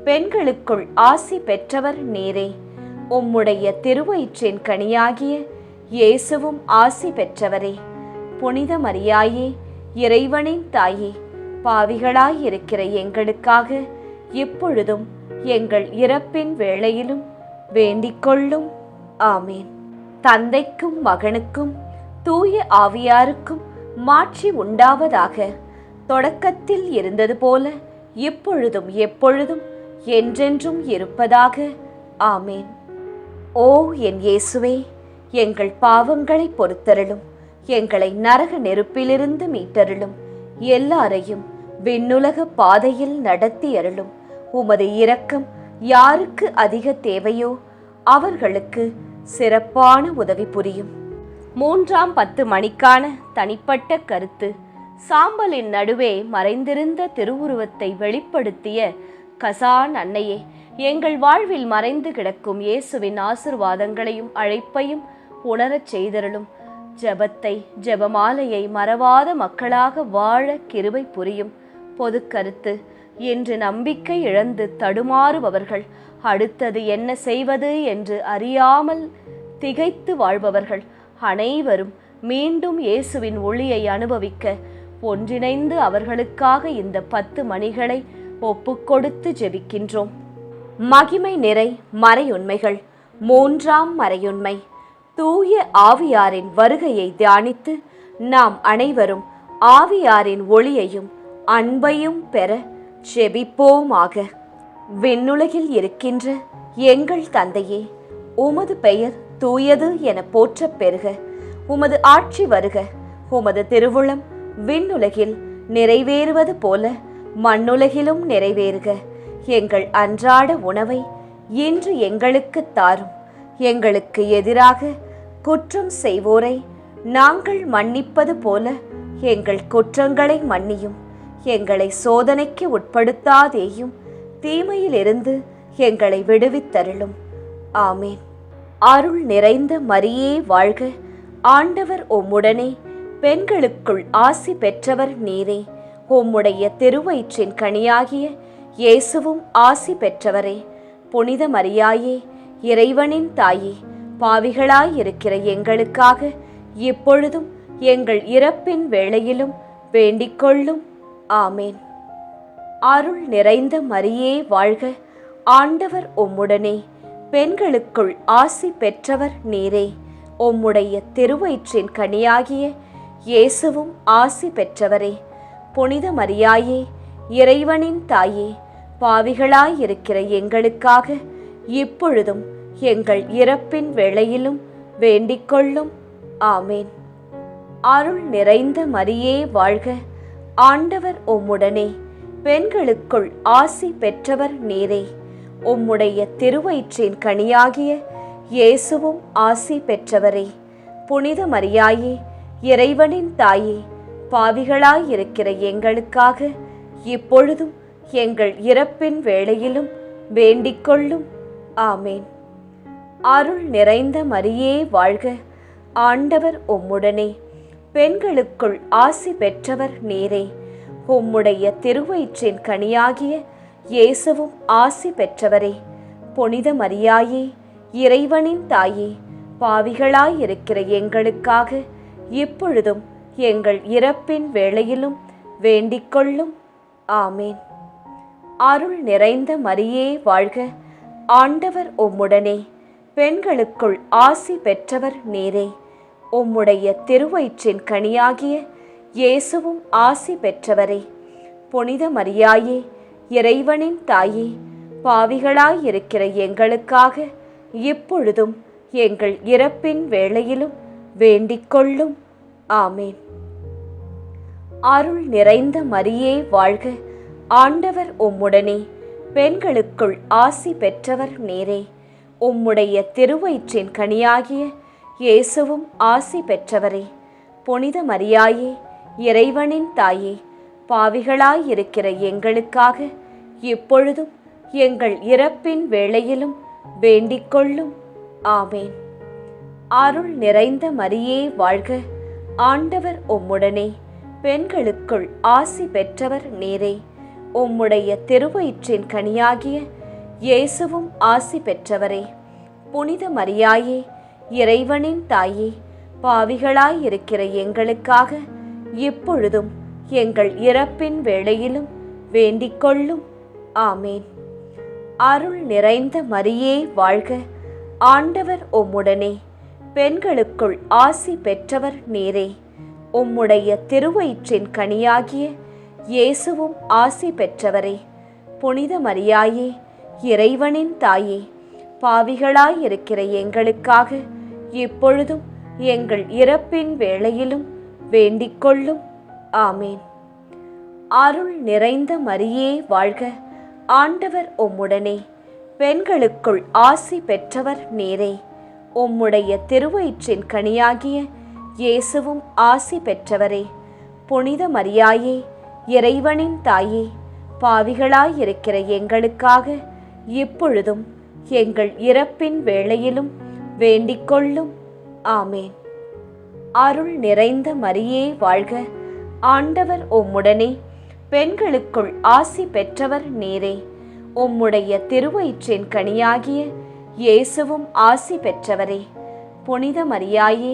பெண்களுக்குள் ஆசி பெற்றவர் நீரே. உம்முடைய திருவயிற்றின் கனியாகிய இயேசுவும் ஆசி பெற்றவரே. புனித மரியாயே, இறைவனின் தாயே, பாவிகளாயிருக்கிற எங்களுக்காக இப்பொழுதும் எங்கள் இறப்பின் வேளையிலும் வேண்டிக்கொள்ளும். ஆமேன். தந்தைக்கும் மகனுக்கும் தூய ஆவியாருக்கும் மாட்சி உண்டாவதாக. தொடக்கத்தில் இருந்தது போல இப்பொழுதும் எப்பொழுதும் என்றென்றும் இருப்பதாக. ஆமேன். ஓ என் இயேசுவே, எங்கள் பாவங்களை பொறுத்தருளும். எங்களை நரக நெருப்பிலிருந்து மீட்டருளும். எல்லாரையும் விண்ணுலக பாதையில் நடத்தி அருளும். உமது இரக்கம் யாருக்கு அதிக தேவையோ அவர்களுக்கு சிறப்பான உதவி புரியும். 3ஆம் 10 மணிக்கான தனிப்பட்ட கருத்து. சாம்பலின் நடுவே மறைந்திருந்த திருவுருவத்தை வெளிப்படுத்திய கசான் அன்னையே, எங்கள் வாழ்வில் மறைந்து கிடக்கும் இயேசுவின் ஆசிர்வாதங்களையும் அழைப்பையும் உணரச் செய்தருளும். ஜெபத்தை, ஜெபமாலையை மறவாத மக்களாக வாழ கிருபை புரியும். பொது கருத்து. இன்று நம்பிக்கை இழந்து தடுமாறுபவர்கள், அடுத்தது என்ன செய்வது என்று அறியாமல் திகைத்து வாழ்பவர்கள் அனைவரும் மீண்டும் இயேசுவின் ஒளியை அனுபவிக்க ஒன்றிணைந்து அவர்களுக்காக இந்த 10 மணிகளை ஒப்புக்கொடுத்து ஜெபிக்கின்றோம். மகிமை நிறை மறையுண்மைகள். 3ஆம் மறையுண்மை. தூய ஆவியாரின் வருகையை தியானித்து நாம் அனைவரும் ஆவியாரின் ஒளியையும் அன்பையும் பெற ஜெபிப்போமாக. விண்ணுலகில் இருக்கின்ற எங்கள் தந்தையே, உமது பெயர் தூயது என போற்றப் பெறுக. உமது ஆட்சி வருக. உமது திருவுளம் விண்ணுலகில் நிறைவேறுவது போல மண்ணுலகிலும் நிறைவேறுக. எங்கள் அன்றாட உணவை இன்று எங்களுக்கு தாரும். எங்களுக்கு எதிராக குற்றம் செய்வோரை நாங்கள் மன்னிப்பது போல எங்கள் குற்றங்களை மன்னியும். எங்களை சோதனைக்கு உட்படுத்தாதேயும், தீமையிலிருந்து எங்களை விடுவித்தருளும். ஆமேன். அருள் நிறைந்த மரியே வாழ்க, ஆண்டவர் உம்முடனே. பெண்களுக்குள் ஆசி பெற்றவர் நீரே. உம்முடைய திருவயிற்றின் கனியாகிய இயேசுவும் ஆசி பெற்றவரே. புனித மரியாயே, இறைவனின் தாயே, பாவிகளாயிருக்கிற எங்களுக்காக இப்பொழுதும் எங்கள் இறப்பின் வேளையிலும் வேண்டிக்கொள்ளும். ஆமேன். அருள் நிறைந்த மரியே வாழ்க, ஆண்டவர் உம்முடனே, பெண்களுக்குள் ஆசி பெற்றவர் நீரே. உம்முடைய திருவயிற்றின் கனியாகிய இயேசுவும் ஆசி பெற்றவரே. புனித மரியாயே, இறைவனின் தாயே, பாவிகளாயிருக்கிற எங்களுக்காக இப்பொழுதும் எங்கள் இறப்பின் வேளையிலும் வேண்டிக்கொள்ளும். ஆமேன். அருள் நிறைந்த மரியே வாழ்க, ஆண்டவர் உம்முடனே, பெண்களுக்குள் ஆசி பெற்றவர் நீரே. உம்முடைய திருவயிற்றின் கனியாகிய இயேசுவும் ஆசி பெற்றவரே. புனித மரியாயே, இறைவனின் தாயே, பாவிகளாயிருக்கிற எங்களுக்காக இப்பொழுதும் எங்கள் இறப்பின் வேளையிலும் வேண்டிக்கொள்ளும். ஆமேன். அருள் நிறைந்த மரியே வாழ்க, ஆண்டவர் உம்முடனே, பெண்களுக்குள் ஆசி பெற்றவர் நீரே. உம்முடைய திருவயிற்றின் கனியாகிய இயேசுவும் ஆசி பெற்றவரே. புனித மரியாயே, இறைவனின் தாயே, பாவிகளாயிருக்கிற எங்களுக்காக இப்பொழுதும் எங்கள் இறப்பின் வேளையிலும் வேண்டிக்கொள்ளும். ஆமேன். அருள் நிறைந்த மரியே வாழ்க, ஆண்டவர் உம்முடனே, பெண்களுக்குள் ஆசி பெற்றவர் நீரே. உம்முடைய திருவயிற்றின் கனியாகிய இயேசுவும் ஆசி பெற்றவரே. புனித மரியாயே, இறைவனின் தாயே, பாவிகளாயிருக்கிற எங்களுக்காக இப்பொழுதும் எங்கள் இறப்பின் வேளையிலும் வேண்டிக்கொள்ளும். ஆமேன். அருள் நிறைந்த மரியே வாழ்க, ஆண்டவர் உம்முடனே, பெண்களுக்குள் ஆசி பெற்றவர் நீரே. உம்முடைய திருவயிற்றின் கனியாகிய இயேசுவும் ஆசி பெற்றவரே. புனித மரியாயே, இறைவனின் தாயே, பாவிகளாயிருக்கிற எங்களுக்காக இப்பொழுதும் எங்கள் இறப்பின் வேளையிலும் வேண்டிக்கொள்ளும். ஆமேன். அருள் நிறைந்த மரியே வாழ்க, ஆண்டவர் உம்முடனே, பெண்களுக்குள் ஆசி பெற்றவர் நீரே. உம்முடைய திருவயிற்றின் கனியாகிய இயேசுவும் ஆசி பெற்றவரே. புனித மரியாயே, இறைவனின் தாயே, பாவிகளாயிருக்கிற எங்களுக்காக இப்பொழுதும் எங்கள் இறப்பின் வேளையிலும் வேண்டிக்கொள்ளும். ஆமேன். அருள் நிறைந்த மரியே வாழ்க, ஆண்டவர் உம்முடனே, பெண்களுக்குள் ஆசி பெற்றவர் நீரே. உம்முடைய திருவயிற்றின் கனியாகிய இயேசுவும் ஆசி பெற்றவரே. புனித மரியாயே, இறைவனின் தாயே, பாவிகளாயிருக்கிற எங்களுக்காக இப்பொழுதும் எங்கள் இறப்பின் வேளையிலும் வேண்டிக்கொள்ளும். ஆமேன். அருள் நிறைந்த மரியே வாழ்க, ஆண்டவர் உம்முடனே, பெண்களுக்குள் ஆசி பெற்றவர் நீரே. உம்முடைய திருவயிற்றின் கனியாகிய இயேசுவும் ஆசி பெற்றவரே. புனித மரியாயே, இறைவனின் தாயே, பாவிகளாயிருக்கிற எங்களுக்காக இப்பொழுதும் எங்கள் இறப்பின் வேளையிலும் வேண்டிக்கொள்ளும். ஆமேன். அருள் நிறைந்த மரியே வாழ்க, ஆண்டவர் உம்முடனே, பெண்களுக்குள் ஆசி பெற்றவர் நீரே. உம்முடைய திருவயிற்றின் கனியாகிய இயேசுவும் ஆசி பெற்றவரே. புனித மரியாயே,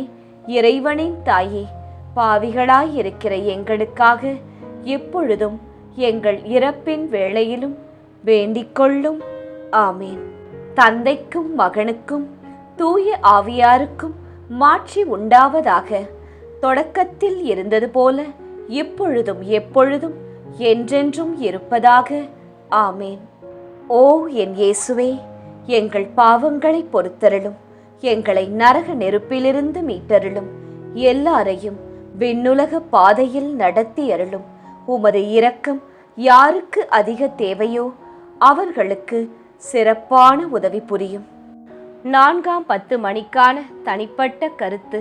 இறைவனின் தாயே, பாவிகளாயிருக்கிற எங்களுக்காக இப்பொழுதும் எங்கள் இறப்பின் வேளையிலும் வேண்டிக்கொள்ளும். ஆமேன். தந்தைக்கும் மகனுக்கும் தூய ஆவியாருக்கும் மாட்சி உண்டாவதாக. தொடக்கத்தில் இருந்தது போல இப்பொழுதும் எப்பொழுதும் என்றென்றும் இருப்பதாக. ஆமேன். ஓ என் இயேசுவே, எங்கள் பாவங்களை பொறுத்தருளும், எங்களை நரக நெருப்பிலிருந்து மீட்டருளும், எல்லாரையும் விண்ணுலக பாதையில் நடத்தி அருளும். உமது இரக்கம் யாருக்கு அதிக தேவையோ அவர்களுக்கு சிறப்பான உதவி புரியும். 4ஆம் 10 மணிக்கான தனிப்பட்ட கருத்து.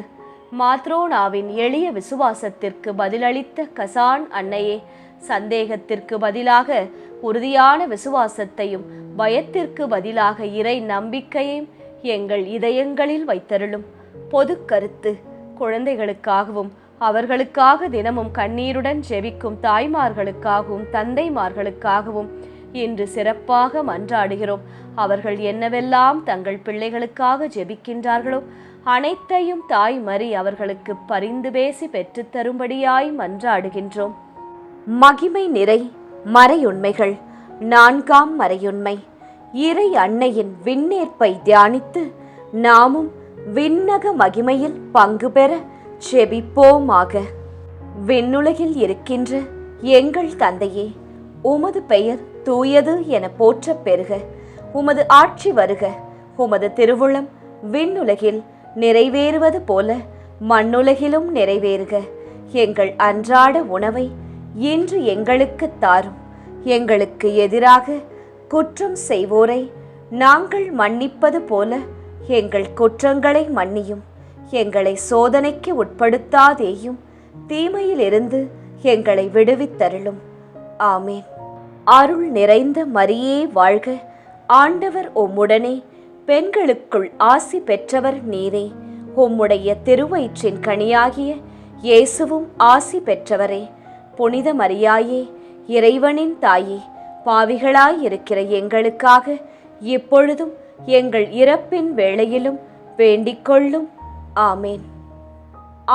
மாத்ரோனாவின் எளிய விசுவாசத்திற்கு பதிலளித்த கசான் அன்னையே, சந்தேகத்திற்கு பதிலாக உறுதியான விசுவாசத்தையும் பயத்திற்கு பதிலாக இறை நம்பிக்கையையும் எங்கள் இதயங்களில் வைத்தருளும். பொது கருத்து. குழந்தைகளுக்காகவும் அவர்களுக்காக தினமும் கண்ணீருடன் ஜெபிக்கும் தாய்மார்களுக்காகவும் தந்தைமார்களுக்காகவும் இன்று சிறப்பாக மன்றாடுகிறோம். அவர்கள் என்னவெல்லாம் தங்கள் பிள்ளைகளுக்காக ஜெபிக்கின்றார்களோ அனைத்தையும் தாய் மரி அவர்களுக்கு பரிந்து பேசி பெற்றுத்தரும்படியாய் மன்றாடுகின்றோம். மகிமை நிறை மறையுண்மைகள். 4ஆம் மறையுண்மை. இறை அன்னையின் விண்ணேற்பை தியானித்து நாமும் விண்ணக மகிமையில் பங்கு பெற ஜெபிப்போமாக. விண்ணுலகில் இருக்கின்ற எங்கள் தந்தையே, உமது பெயர் தூயது என போற்றப் பெறுக. உமது ஆட்சி வருக. உமது திருவுளம் விண்ணுலகில் நிறைவேறுவது போல மண்ணுலகிலும் நிறைவேறுக. எங்கள் அன்றாட உணவை இன்று எங்களுக்கு தாரும். எங்களுக்கு எதிராக குற்றம் செய்வோரை நாங்கள் மன்னிப்பது போல எங்கள் குற்றங்களை மன்னியும். எங்களை சோதனைக்கு உட்படுத்தாதேயும், தீமையிலிருந்து எங்களை விடுவித்தருளும். ஆமேன். அருள் நிறைந்த மரியே வாழ்க. ஆண்டவர் உம்முடனே, பெண்களுக்குள் ஆசி பெற்றவர் நீரே. உம்முடைய திருவயிற்றின் கனியாகிய இயேசுவும் ஆசி பெற்றவரே. புனித மரியாயே, இறைவனின் தாயே, பாவிகளாயிருக்கிற எங்களுக்காக இப்பொழுதும் எங்கள் இறப்பின் வேளையிலும் வேண்டிக்கொள்ளும். ஆமேன்.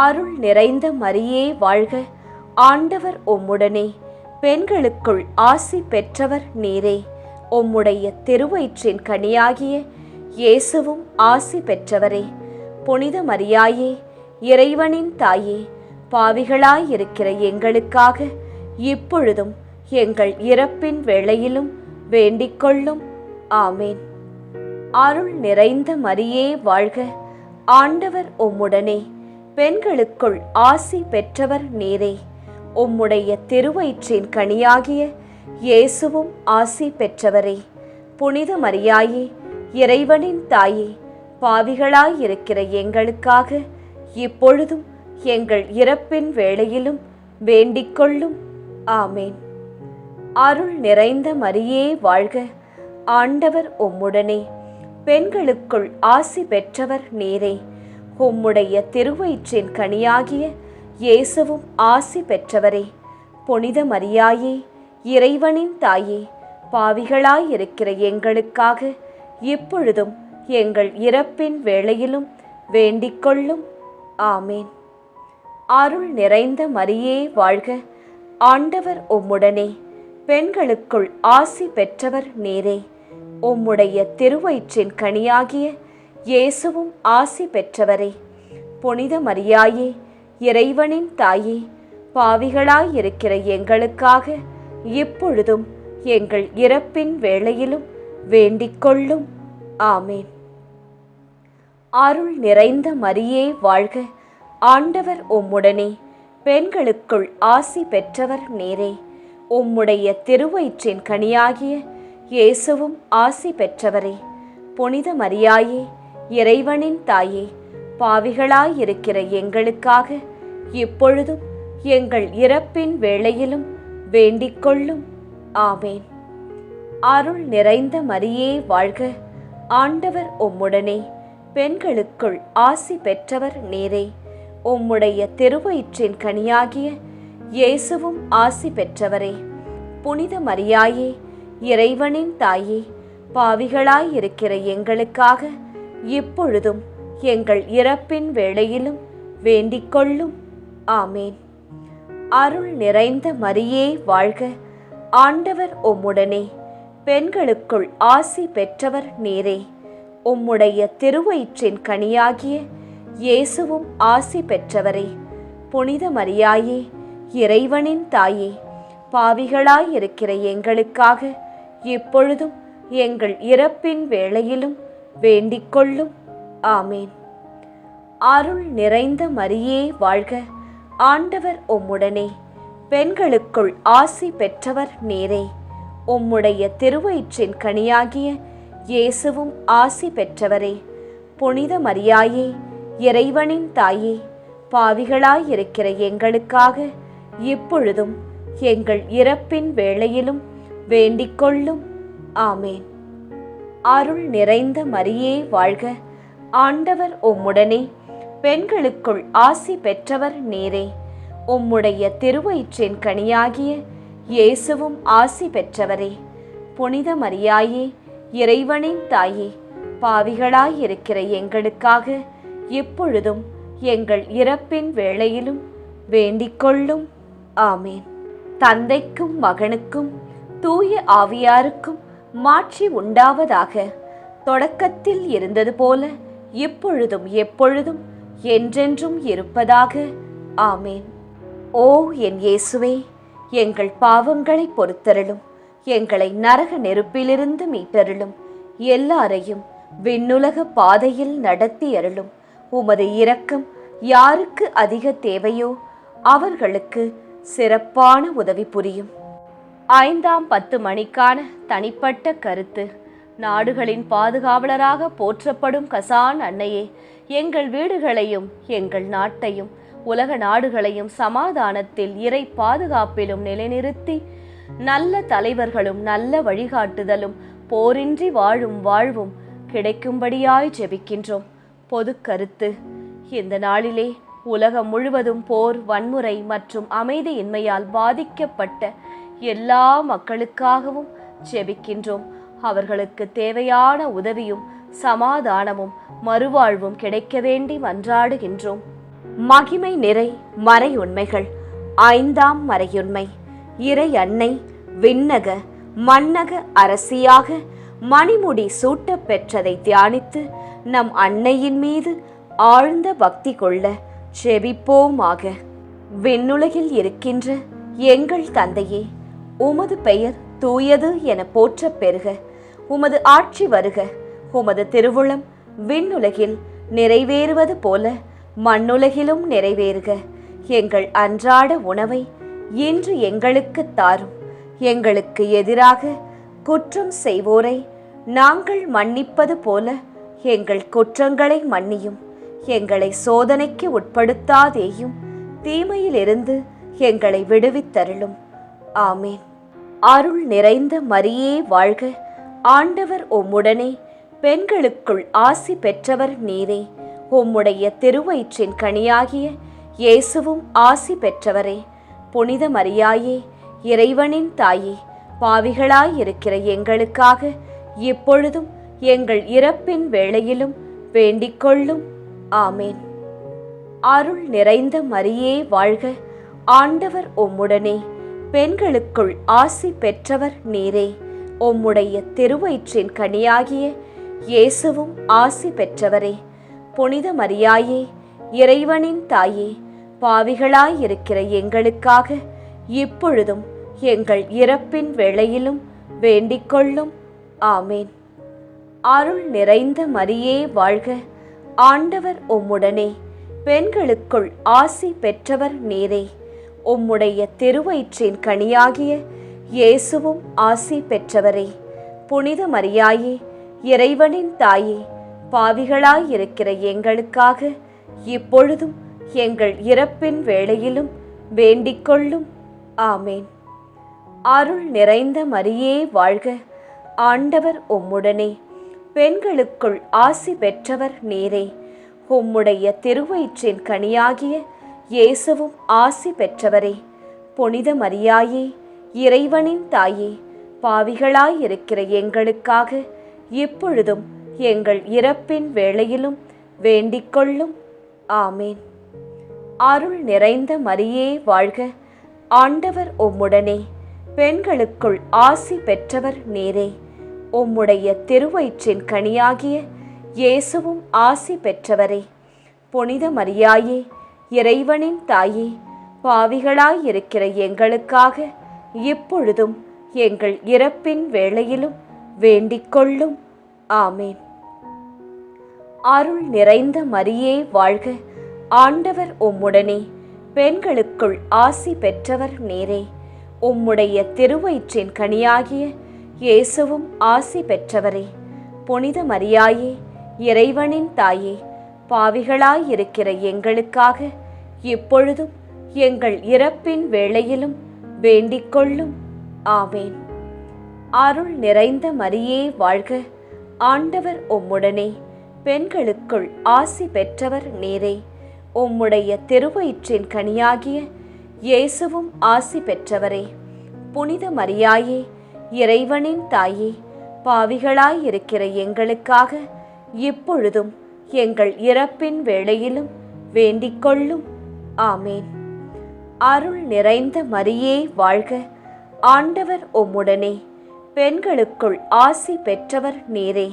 அருள் நிறைந்த மரியே வாழ்க. ஆண்டவர் உம்முடனே, பெண்களுக்குள் ஆசி பெற்றவர் நீரே. உம்முடைய திருவயிற்றின் கனியாகிய இயேசுவும் ஆசி பெற்றவரே. புனித மரியாயே, இறைவனின் தாயே, பாவிகளாயிருக்கிற எங்களுக்காக இப்பொழுதும் எங்கள் இறப்பின் வேளையிலும் வேண்டிக்கொள்ளும். ஆமேன். அருள் நிறைந்த மரியே வாழ்க. ஆண்டவர் உம்முடனே, பெண்களுக்குள் ஆசி பெற்றவர் நீரே. உம்முடைய திருவயிற்றின் கனியாகிய இயேசுவும் ஆசி பெற்றவரே. புனித மரியாயே, இறைவனின் தாயே, பாவிகளாயிருக்கிற எங்களுக்காக இப்பொழுதும் எங்கள் இறப்பின் வேளையிலும் வேண்டிக்கொள்ளும். ஆமேன். அருள் நிறைந்த மரியே வாழ்க. ஆண்டவர் உம்முடனே, பெண்களுக்குள் ஆசி பெற்றவர் நீரே. உம்முடைய திருவயிற்றின் கனியாகிய இயேசுவும் ஆசி பெற்றவரே. புனித மரியாயே, இறைவனின் தாயே, பாவிகளாயிருக்கிற எங்களுக்காக இப்பொழுதும் எங்கள் இறப்பின் வேளையிலும் வேண்டிக்கொள்ளும். ஆமேன். அருள் நிறைந்த மரியே வாழ்க. ஆண்டவர் உம்முடனே, பெண்களுக்குள் ஆசி பெற்றவர் நீரே. உம்முடைய திருவயிற்றின் கனியாகிய இயேசுவும் ஆசி பெற்றவரே. புனித மரியாயே, இறைவனின் தாயே, பாவிகளாயிருக்கிற எங்களுக்காக இப்பொழுதும் எங்கள் இறப்பின் வேளையிலும் வேண்டிக்கொள்ளும். ஆமேன். அருள் நிறைந்த மரியே வாழ்க. ஆண்டவர் உம்முடனே, பெண்களுக்குள் ஆசி பெற்றவர் நீரே. உம்முடைய திருவயிற்றின் கனியாகிய இயேசுவும் ஆசி பெற்றவரே. புனித மரியாயே, இறைவனின் தாயே, பாவிகளாயிருக்கிற எங்களுக்காக இப்பொழுதும் எங்கள் இறப்பின் வேளையிலும் வேண்டிக்கொள்ளும். ஆமேன். அருள் நிறைந்த மரியே வாழ்க. ஆண்டவர் உம்முடனே, பெண்களுக்குள் ஆசி பெற்றவர் நீரே. உம்முடைய திருவயிற்றின் கனியாகிய இயேசுவும் ஆசி பெற்றவரே. புனித மரியாயே, இறைவனின் தாயே, பாவிகளாயிருக்கிற எங்களுக்காக இப்பொழுதும் எங்கள் இறப்பின் வேளையிலும் வேண்டிக்கொள்ளும். ஆமேன். அருள் நிறைந்த மரியே வாழ்க. ஆண்டவர் உம்முடனே, பெண்களுக்குள் ஆசி பெற்றவர் நீரே. உம்முடைய திருவயிற்றின் கனியாகிய இயேசுவும் ஆசி பெற்றவரே. புனித மரியாயே, இறைவனின் தாயே, பாவிகளாயிருக்கிற எங்களுக்காக இப்பொழுதும் எங்கள் இறப்பின் வேளையிலும் வேண்டிக்கொள்ளும். ஆமேன். அருள் நிறைந்த மரியே வாழ்க. ஆண்டவர் உம்முடனே, பெண்களுக்குள் ஆசி பெற்றவர் நீரே. உம்முடைய திருவயிற்றின் கனியாகிய இயேசுவும் ஆசி பெற்றவரே. புனித மரியாயே, இறைவனின் தாயே, பாவிகளாயிருக்கிற எங்களுக்காக இப்பொழுதும் எங்கள் இறப்பின் வேளையிலும் வேண்டிக்கொள்ளும். ஆமேன். அருள் நிறைந்த மரியே வாழ்க. ஆண்டவர் உம்முடனே, பெண்களுக்குள் ஆசி பெற்றவர் நீரே. உம்முடைய திருவயிற்றின் கனியாகிய இயேசுவும் ஆசி பெற்றவரே. புனித மரியாயே, இறைவனின் தாயே, பாவிகளாயிருக்கிற எங்களுக்காக எப்பொழுதும் எங்கள் இறப்பின் வேளையிலும் வேண்டிக்கொள்ளும். ஆமேன். தந்தைக்கும் மகனுக்கும் தூய ஆவியாருக்கும் மாட்சி உண்டாவதாக. தொடக்கத்தில் இருந்தது போல இப்பொழுதும் எப்பொழுதும் என்றென்றும் இருப்பதாக. ஆமேன். ஓ என் இயேசுவே, எங்கள் பாவங்களை பொறுத்தருளும், எங்களை நரக நெருப்பிலிருந்து மீட்டருளும், எல்லாரையும் விண்ணுலக பாதையில் நடத்தி அருளும். உமது இரக்கம் யாருக்கு அதிக தேவையோ அவர்களுக்கு சிறப்பான உதவி புரியும். 5ஆம் 10 மணிக்கான தனிப்பட்ட கருத்து. நாடுகளின் பாதுகாவலராக போற்றப்படும் கசான் அன்னையே, எங்கள் வீடுகளையும் எங்கள் நாட்டையும் உலக நாடுகளையும் சமாதானத்தில் இறை பாதுகாப்பிலும் நிலைநிறுத்தி நல்ல தலைவர்களும் நல்ல வழிகாட்டுதலும் போரின்றி வாழும் வாழ்வும் கிடைக்கும்படியாய் ஜெபிக்கின்றோம். பொது கருத்து. இந்த நாளிலே உலகம் முழுவதும் போர், வன்முறை மற்றும் அமைதியின்மையால் பாதிக்கப்பட்ட எல்லா மக்களுக்காகவும் ஜெபிக்கின்றோம். அவர்களுக்கு தேவையான உதவியும் சமாதானமும் மறுவாழ்வும் கிடைக்க வேண்டி மன்றாடுகின்றோம். மகிமை நிறை மறையுண்மைகள். 5ஆம் மறையுண்மை. இறை அன்னை விண்ணக மன்னக அரசியாக மணிமுடி சூட்ட பெற்றதை தியானித்து நம் அன்னையின் மீது ஆழ்ந்த பக்தி கொள்ள செபிப்போமாக. விண்ணுலகில் இருக்கின்ற எங்கள் தந்தையே, உமது பெயர் தூயது என போற்ற பெறுக. உமது ஆட்சி வருக. உமது திருவுளம் விண்ணுலகில் நிறைவேறுவது போல மண்ணுலகிலும் நிறைவேறுக. எங்கள் அன்றாட உணவை இன்று எங்களுக்கு தாரும். எங்களுக்கு எதிராக குற்றம் செய்வோரை நாங்கள் மன்னிப்பது போல எங்கள் குற்றங்களை மன்னியும். எங்களை சோதனைக்கு உட்படுத்தாதேயும், தீமையிலிருந்து எங்களை விடுவித்தருளும். ஆமேன். அருள் நிறைந்த மரியே வாழ்க. ஆண்டவர் உம்முடனே, பெண்களுக்குள் ஆசி பெற்றவர் நீரே. உம்முடைய திருவயிற்றின் கனியாகிய இயேசுவும் ஆசி பெற்றவரே. புனித மரியாயே, இறைவனின் தாயே, பாவிகளாயிருக்கிற எங்களுக்காக இப்பொழுதும் எங்கள் இறப்பின் வேளையிலும் வேண்டிக்கொள்ளும். ஆமேன். அருள் நிறைந்த மரியே வாழ்க. ஆண்டவர் உம்முடனே, பெண்களுக்குள் ஆசி பெற்றவர் நீரே. உம்முடைய திருவயிற்றின் கனியாகிய இயேசுவும் ஆசி பெற்றவரே. புனித மரியாயே, இறைவனின் தாயே, பாவிகளாயிருக்கிற எங்களுக்காக இப்பொழுதும் எங்கள் இறப்பின் வேளையிலும் வேண்டிக்கொள்ளும். ஆமேன். அருள் நிறைந்த மரியே வாழ்க. ஆண்டவர் உம்முடனே, பெண்களுக்குள் ஆசி பெற்றவர் நீரே. உம்முடைய திருவயிற்றின் கனியாகிய இயேசுவும் ஆசி பெற்றவரே. புனித மரியாயே, இறைவனின் தாயே, பாவிகளாயிருக்கிற எங்களுக்காக இப்பொழுதும் எங்கள் இறப்பின் வேளையிலும் வேண்டிக்கொள்ளும். ஆமேன். அருள் நிறைந்த மரியே வாழ்க. ஆண்டவர் உம்முடனே, பெண்களுக்குள் ஆசி பெற்றவர் நீரே. உம்முடைய திருவயிற்றின் கனியாகிய இயேசுவும் ஆசி பெற்றவரே. புனித மரியாயே, இறைவனின் தாயே, பாவிகளாயிருக்கிற எங்களுக்காக இப்பொழுதும் எங்கள் இறப்பின் வேளையிலும் வேண்டிக்கொள்ளும். ஆமேன். அருள் நிறைந்த மரியே வாழ்க. ஆண்டவர் உம்முடனே, பெண்களுக்குள் ஆசி பெற்றவர் நீரே. உம்முடைய திருவயிற்றின் கனியாகிய இயேசுவும் ஆசி பெற்றவரே. புனித மரியாயே, இறைவனின் தாயே, பாவிகளாயிருக்கிற எங்களுக்காக இப்பொழுதும் எங்கள் இறப்பின் வேளையிலும் வேண்டிக்கொள்ளும். ஆமேன். அருள் நிறைந்த மரியே வாழ்க. ஆண்டவர் உம்முடனே, பெண்களுக்குள் ஆசி பெற்றவர் நீரே. உம்முடைய திருவயிற்றின் கனியாகிய இயேசுவும் ஆசி பெற்றவரே. புனித மரியாயே, இறைவனின் தாயே, பாவிகளாயிருக்கிற எங்களுக்காக இப்பொழுதும் எங்கள் இறப்பின் வேளையிலும் வேண்டிக்கொள்ளும். ஆமேன். அருள் நிறைந்த மரியே வாழ்க. ஆண்டவர் உம்முடனே, பெண்களுக்குள் ஆசி பெற்றவர் நீரே. உம்முடைய திருவயிற்றின் கனியாகிய இயேசுவும் ஆசி பெற்றவரே. புனித மரியாயே, இறைவனின் தாயே, பாவிகளாயிருக்கிற எங்களுக்காக இப்பொழுதும் எங்கள் இறப்பின் வேளையிலும் வேண்டிக்கொள்ளும். ஆமேன். அருள் நிறைந்த மரியே வாழ்க, ஆண்டவர் உம்முடனே, பெண்களுக்குள் ஆசி பெற்றவர் நீரே.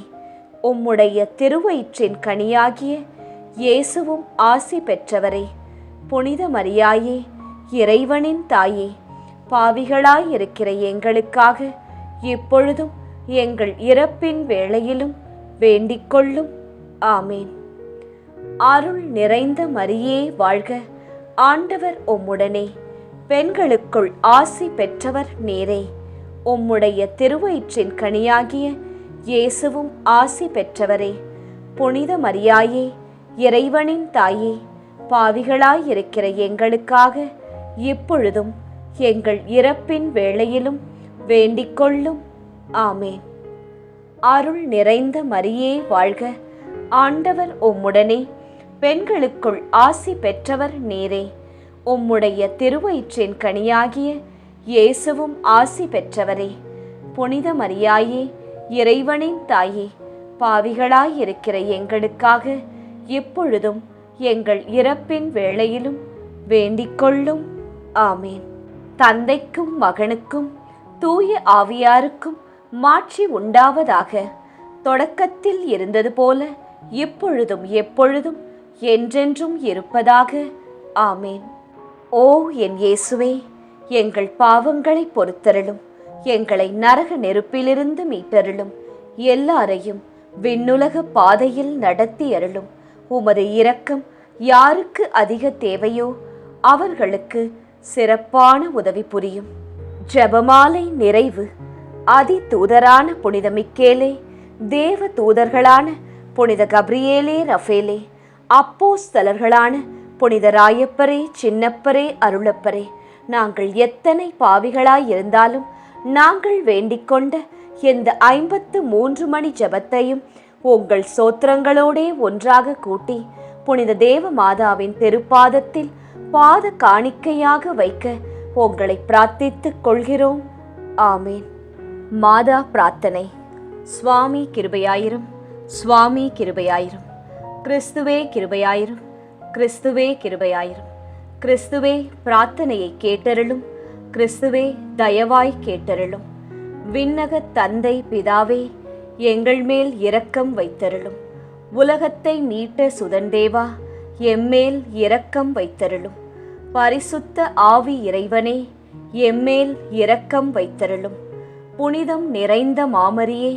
உம்முடைய திருவயிற்றின் கனியாகிய இயேசுவும் ஆசி பெற்றவரே. புனித மரியாயே, இறைவனின் தாயே, பாவிகளாயிருக்கிற எங்களுக்காக இப்பொழுதும் எங்கள் இறப்பின் வேளையிலும் வேண்டிக்கொள்ளும். ஆமேன். அருள் நிறைந்த மரியே வாழ்க, ஆண்டவர் உம்முடனே, பெண்களுக்குள் ஆசி பெற்றவர் நீரே. உம்முடைய திருவயிற்றின் கனியாகிய இயேசுவும் ஆசி பெற்றவரே. புனித மரியாயே, இறைவனின் தாயே, பாவிகளாயிருக்கிற எங்களுக்காக இப்பொழுதும் எங்கள் இறப்பின் வேளையிலும் வேண்டிக்கொள்ளும். ஆமேன். அருள் நிறைந்த மரியே வாழ்க, ஆண்டவர் உம்முடனே, பெண்களுக்குள் ஆசி பெற்றவர் நீரே. உம்முடைய திருவயிற்றின் கனியாகிய இயேசுவும் ஆசி பெற்றவரே. புனித மரியாயே, இறைவனின் தாயே, பாவிகளாயிருக்கிற எங்களுக்காக இப்பொழுதும் எங்கள் இறப்பின் வேளையிலும் வேண்டிக்கொள்ளும். ஆமேன். தந்தைக்கும் மகனுக்கும் தூய ஆவியாருக்கும் மாட்சி உண்டாவதாக. தொடக்கத்தில் இருந்தது போல இப்பொழுதும் எப்பொழுதும் என்றென்றும் இருப்பதாக. ஆமேன். ஓ என் இயேசுவே, எங்கள் பாவங்களை பொறுத்தருளும், எங்களை நரக நெருப்பிலிருந்து மீட்டருளும், எல்லாரையும் விண்ணுலக பாதையில் நடத்தி அருளும். உமது இரக்கம் யாருக்கு அதிக தேவையோ அவர்களுக்கு சிறப்பான உதவி புரியும். ஜெபமாலை நிறைவு. அதி தூதரான புனித மிக்கேலே, தேவ தூதர்களான புனித கப்ரியேலே, ரஃபேலே, அப்போஸ்தலர்களான புனித ராயப்பரே, சின்னப்பரே, அருளப்பரே, நாங்கள் எத்தனை பாவிகளாயிருந்தாலும் நாங்கள் வேண்டிக்கொண்ட இந்த 53 மணி ஜெபத்தையும் உங்கள் சோத்திரங்களோடே ஒன்றாக கூட்டி புனித தேவ மாதாவின் திருப்பாதத்தில் பாத காணிக்கையாக வைக்க உங்களை பிரார்த்தித்துக் கொள்கிறோம். ஆமேன். மாதா பிரார்த்தனை. சுவாமி கிருபையாயிரும், சுவாமி கிருபையாயிரும். கிறிஸ்துவே கிருபையாயிரும், கிறிஸ்துவே கிருபையாயிரும். கிறிஸ்துவே பிரார்த்தனையை கேட்டருளும், கிறிஸ்துவே தயவாய் கேட்டருளும். விண்ணக தந்தை பிதாவே, எங்கள் மேல் இரக்கம் வைத்தருளும். உலகத்தை மீட்ட சுதன்தேவா, எம்மேல் இரக்கம் வைத்தருளும். பரிசுத்த ஆவி இறைவனே, எம்மேல் இரக்கம் வைத்தருளும். புனிதம் நிறைந்த மாமரியே,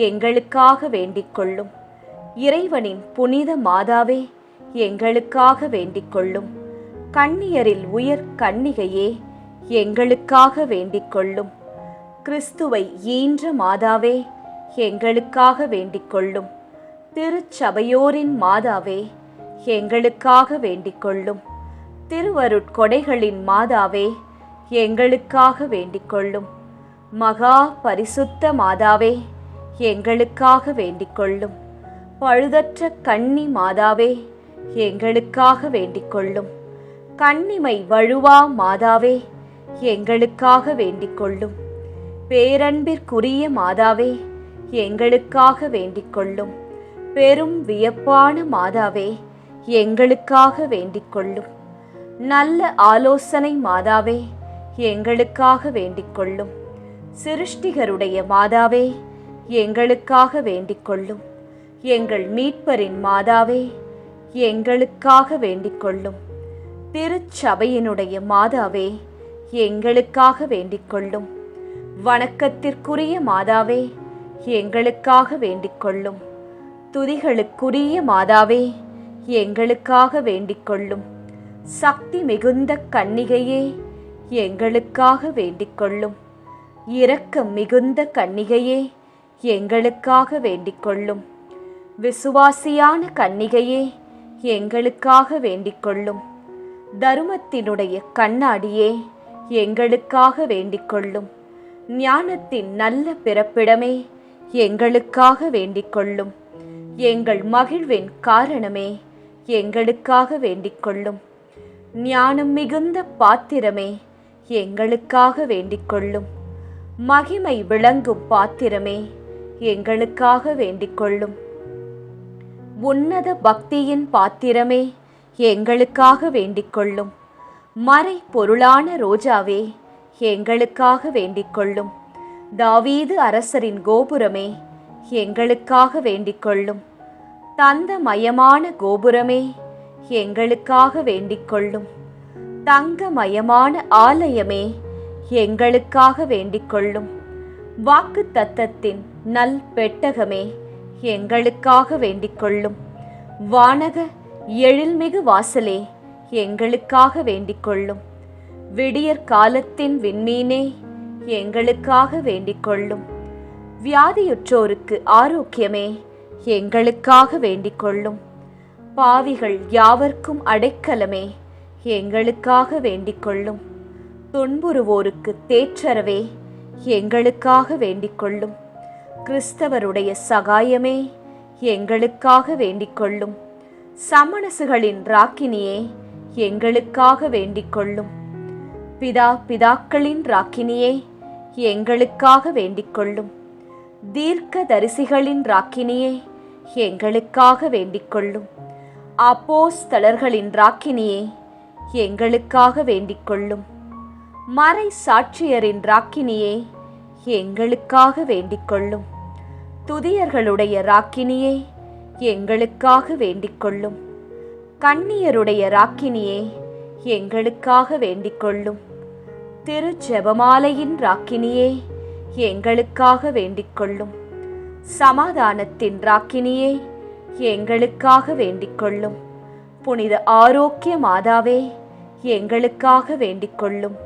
எங்களுக்காக வேண்டிக்கொள்ளும். இறைவனின் புனித மாதாவே, எங்களுக்காக வேண்டிக்கொள்ளும். கன்னியரில் உயர் கன்னிகையே, எங்களுக்காக வேண்டிக்கொள்ளும். கிறிஸ்துவை ஈன்ற மாதாவே, எங்களுக்காக வேண்டிக்கொள்ளும். திருச்சபையோரின் மாதாவே, எங்களுக்காக வேண்டிக்கொள்ளும். திருவருட்கொடைகளின் மாதாவே, எங்களுக்காக வேண்டிக்கொள்ளும். மகா பரிசுத்த மாதாவே, எங்களுக்காக வேண்டிக்கொள்ளும். பழுதற்ற கன்னி மாதாவே, எங்களுக்காக வேண்டிக்கொள்ளும். கன்னிமை வழுவா மாதாவே, எங்களுக்காக வேண்டிக்கொள்ளும். பேரன்பிற்குரிய மாதாவே, எங்களுக்காக வேண்டிக்கொள்ளும். பெரும் வியப்பான மாதாவே, எங்களுக்காக வேண்டிக்கொள்ளும். நல்ல ஆலோசனை மாதாவே, எங்களுக்காக வேண்டிக்கொள்ளும். சிருஷ்டிகருடைய மாதாவே, எங்களுக்காக வேண்டிக்கொள்ளும். எங்கள் மீட்பரின் மாதாவே, எங்களுக்காக வேண்டிக்கொள்ளும். திருச்சபையினுடைய மாதாவே, எங்களுக்காக வேண்டிக்கொள்ளும். வணக்கத்திற்குரிய மாதாவே, எங்களுக்காக வேண்டிக்கொள்ளும். துதிகளுக்குரிய மாதாவே, எங்களுக்காக வேண்டிக்கொள்ளும். சக்தி மிகுந்த கன்னிகையே, எங்களுக்காக வேண்டிக்கொள்ளும். இரக்கம் மிகுந்த கன்னிகையே, எங்களுக்காக வேண்டிக்கொள்ளும். விசுவாசியான கன்னிகையே, எங்களுக்காக வேண்டிக்கொள்ளும். தருமத்தினுடைய கண்ணாடியே, எங்களுக்காக வேண்டிக்கொள்ளும். ஞானத்தின் நல்ல பிறப்பிடமே, எங்களுக்காக வேண்டிக்கொள்ளும். எங்கள் மகிழ்வின் காரணமே, எங்களுக்காக வேண்டிக்கொள்ளும். ஞானம் மிகுந்த பாத்திரமே, எங்களுக்காக வேண்டிக் கொள்ளும். மகிமை விளங்கும் பாத்திரமே, எங்களுக்காக வேண்டிக் கொள்ளும். உன்னத பக்தியின் பாத்திரமே, எங்களுக்காக வேண்டிக் கொள்ளும். மறை பொருளான ரோஜாவே, எங்களுக்காக வேண்டிக் கொள்ளும். தாவீது அரசரின் கோபுரமே, எங்களுக்காக வேண்டிக் கொள்ளும். தந்தமயமான கோபுரமே, எங்களுக்காக வேண்டிக் கொள்ளும். தங்கமயமான ஆலயமே, எங்களுக்காக வேண்டிக் கொள்ளும். வாக்கு தத்தத்தின் நல் பெட்டகமே, எங்களுக்காக வேண்டிக் கொள்ளும். வானக எழில்மிகு வாசலே, எங்களுக்காக வேண்டிக் கொள்ளும். விடியற் காலத்தின் விண்மீனே, எங்களுக்காக வேண்டிக் கொள்ளும். வியாதியுற்றோருக்கு ஆரோக்கியமே, எங்களுக்காக வேண்டிக் கொள்ளும். பாவிகள் யாவர்க்கும் அடைக்கலமே, எங்களுக்காக வேண்டிக் கொள்ளும். துன்புறுவோருக்கு தேற்றரவே, எங்களுக்காக வேண்டிக் கொள்ளும். கிறிஸ்தவருடைய சகாயமே, எங்களுக்காக வேண்டிக் கொள்ளும். சமணசுகளின் ராக்கினியே, எங்களுக்காக வேண்டிக் கொள்ளும். பிதாக்களின் ராக்கினியே, எங்களுக்காக வேண்டிக் கொள்ளும். தீர்க்க தரிசிகளின் ராக்கினியே, எங்களுக்காக வேண்டிக் கொள்ளும். அப்போஸ்தலர்களின் ராக்கினியே, எங்களுக்காக வேண்டிக் கொள்ளும். மறை சாட்சியரின் ராக்கினியே, எங்களுக்காக வேண்டிக் கொள்ளும். துதியர்களுடைய ராக்கினியே, எங்களுக்காக வேண்டிக் கொள்ளும். கன்னியருடைய ராக்கினியே, எங்களுக்காக வேண்டிக் கொள்ளும். திரு ஜெபமாலையின் ராக்கினியே, எங்களுக்காக வேண்டிக் கொள்ளும். சமாதானத்தின் ராக்கினியே, எங்களுக்காக வேண்டிக் கொள்ளும். புனித ஆரோக்கிய மாதாவே, எங்களுக்காக வேண்டிக் கொள்ளும்.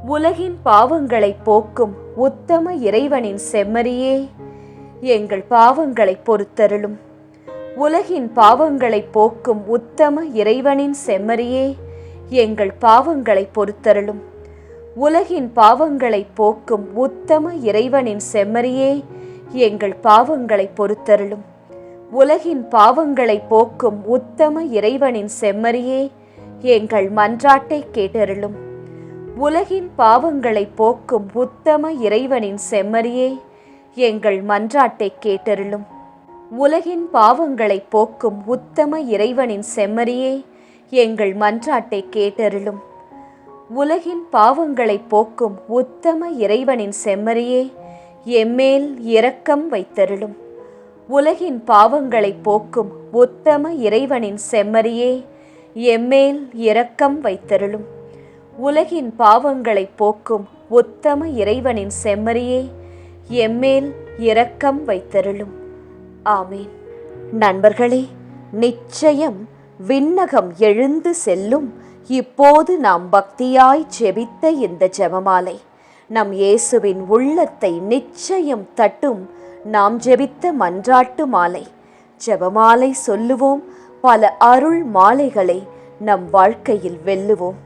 உலகின் பாவங்களை போக்கும் உத்தம இறைவனின் செம்மறியே, எங்கள் பாவங்களை பொறுத்தருளும். உலகின் பாவங்களை போக்கும் உத்தம இறைவனின் செம்மறியே, எங்கள் பாவங்களை பொறுத்தருளும். உலகின் பாவங்களை போக்கும் உத்தம இறைவனின் செம்மறியே, எங்கள் பாவங்களை பொறுத்தருளும். உலகின் பாவங்களை போக்கும் உத்தம இறைவனின் செம்மறியே, எங்கள் மன்றாட்டை கேட்டருளும். உலகின் பாவங்களை போக்கும் உத்தம இறைவனின் செம்மறியே, எங்கள் மன்றாட்டை கேட்டருளும். உலகின் பாவங்களை போக்கும் உத்தம இறைவனின் செம்மறியே, எங்கள் மன்றாட்டை கேட்டருளும். உலகின் பாவங்களை போக்கும் உத்தம இறைவனின் செம்மறியே, எம்மேல் இரக்கம் வைத்தருளும். உலகின் பாவங்களை போக்கும் உத்தம இறைவனின் செம்மறியே, எம்மேல் இரக்கம் வைத்தருளும். உலகின் பாவங்களை போக்கும் உத்தம இறைவனின் செம்மறியே, எம்மேல் இரக்கம் வைத்தருளும். ஆமீன். நண்பர்களே, நிச்சயம் விண்ணகம் எழுந்து செல்லும் இப்போது நாம் பக்தியாய் ஜெபித்த இந்த ஜெபமாலை நம் இயேசுவின் உள்ளத்தை நிச்சயம் தட்டும். நாம் ஜெபித்த மன்றாட்டு மாலை. ஜெபமாலை சொல்லுவோம், பல அருள் மாலைகளை நம் வாழ்க்கையில் வெல்லுவோம்.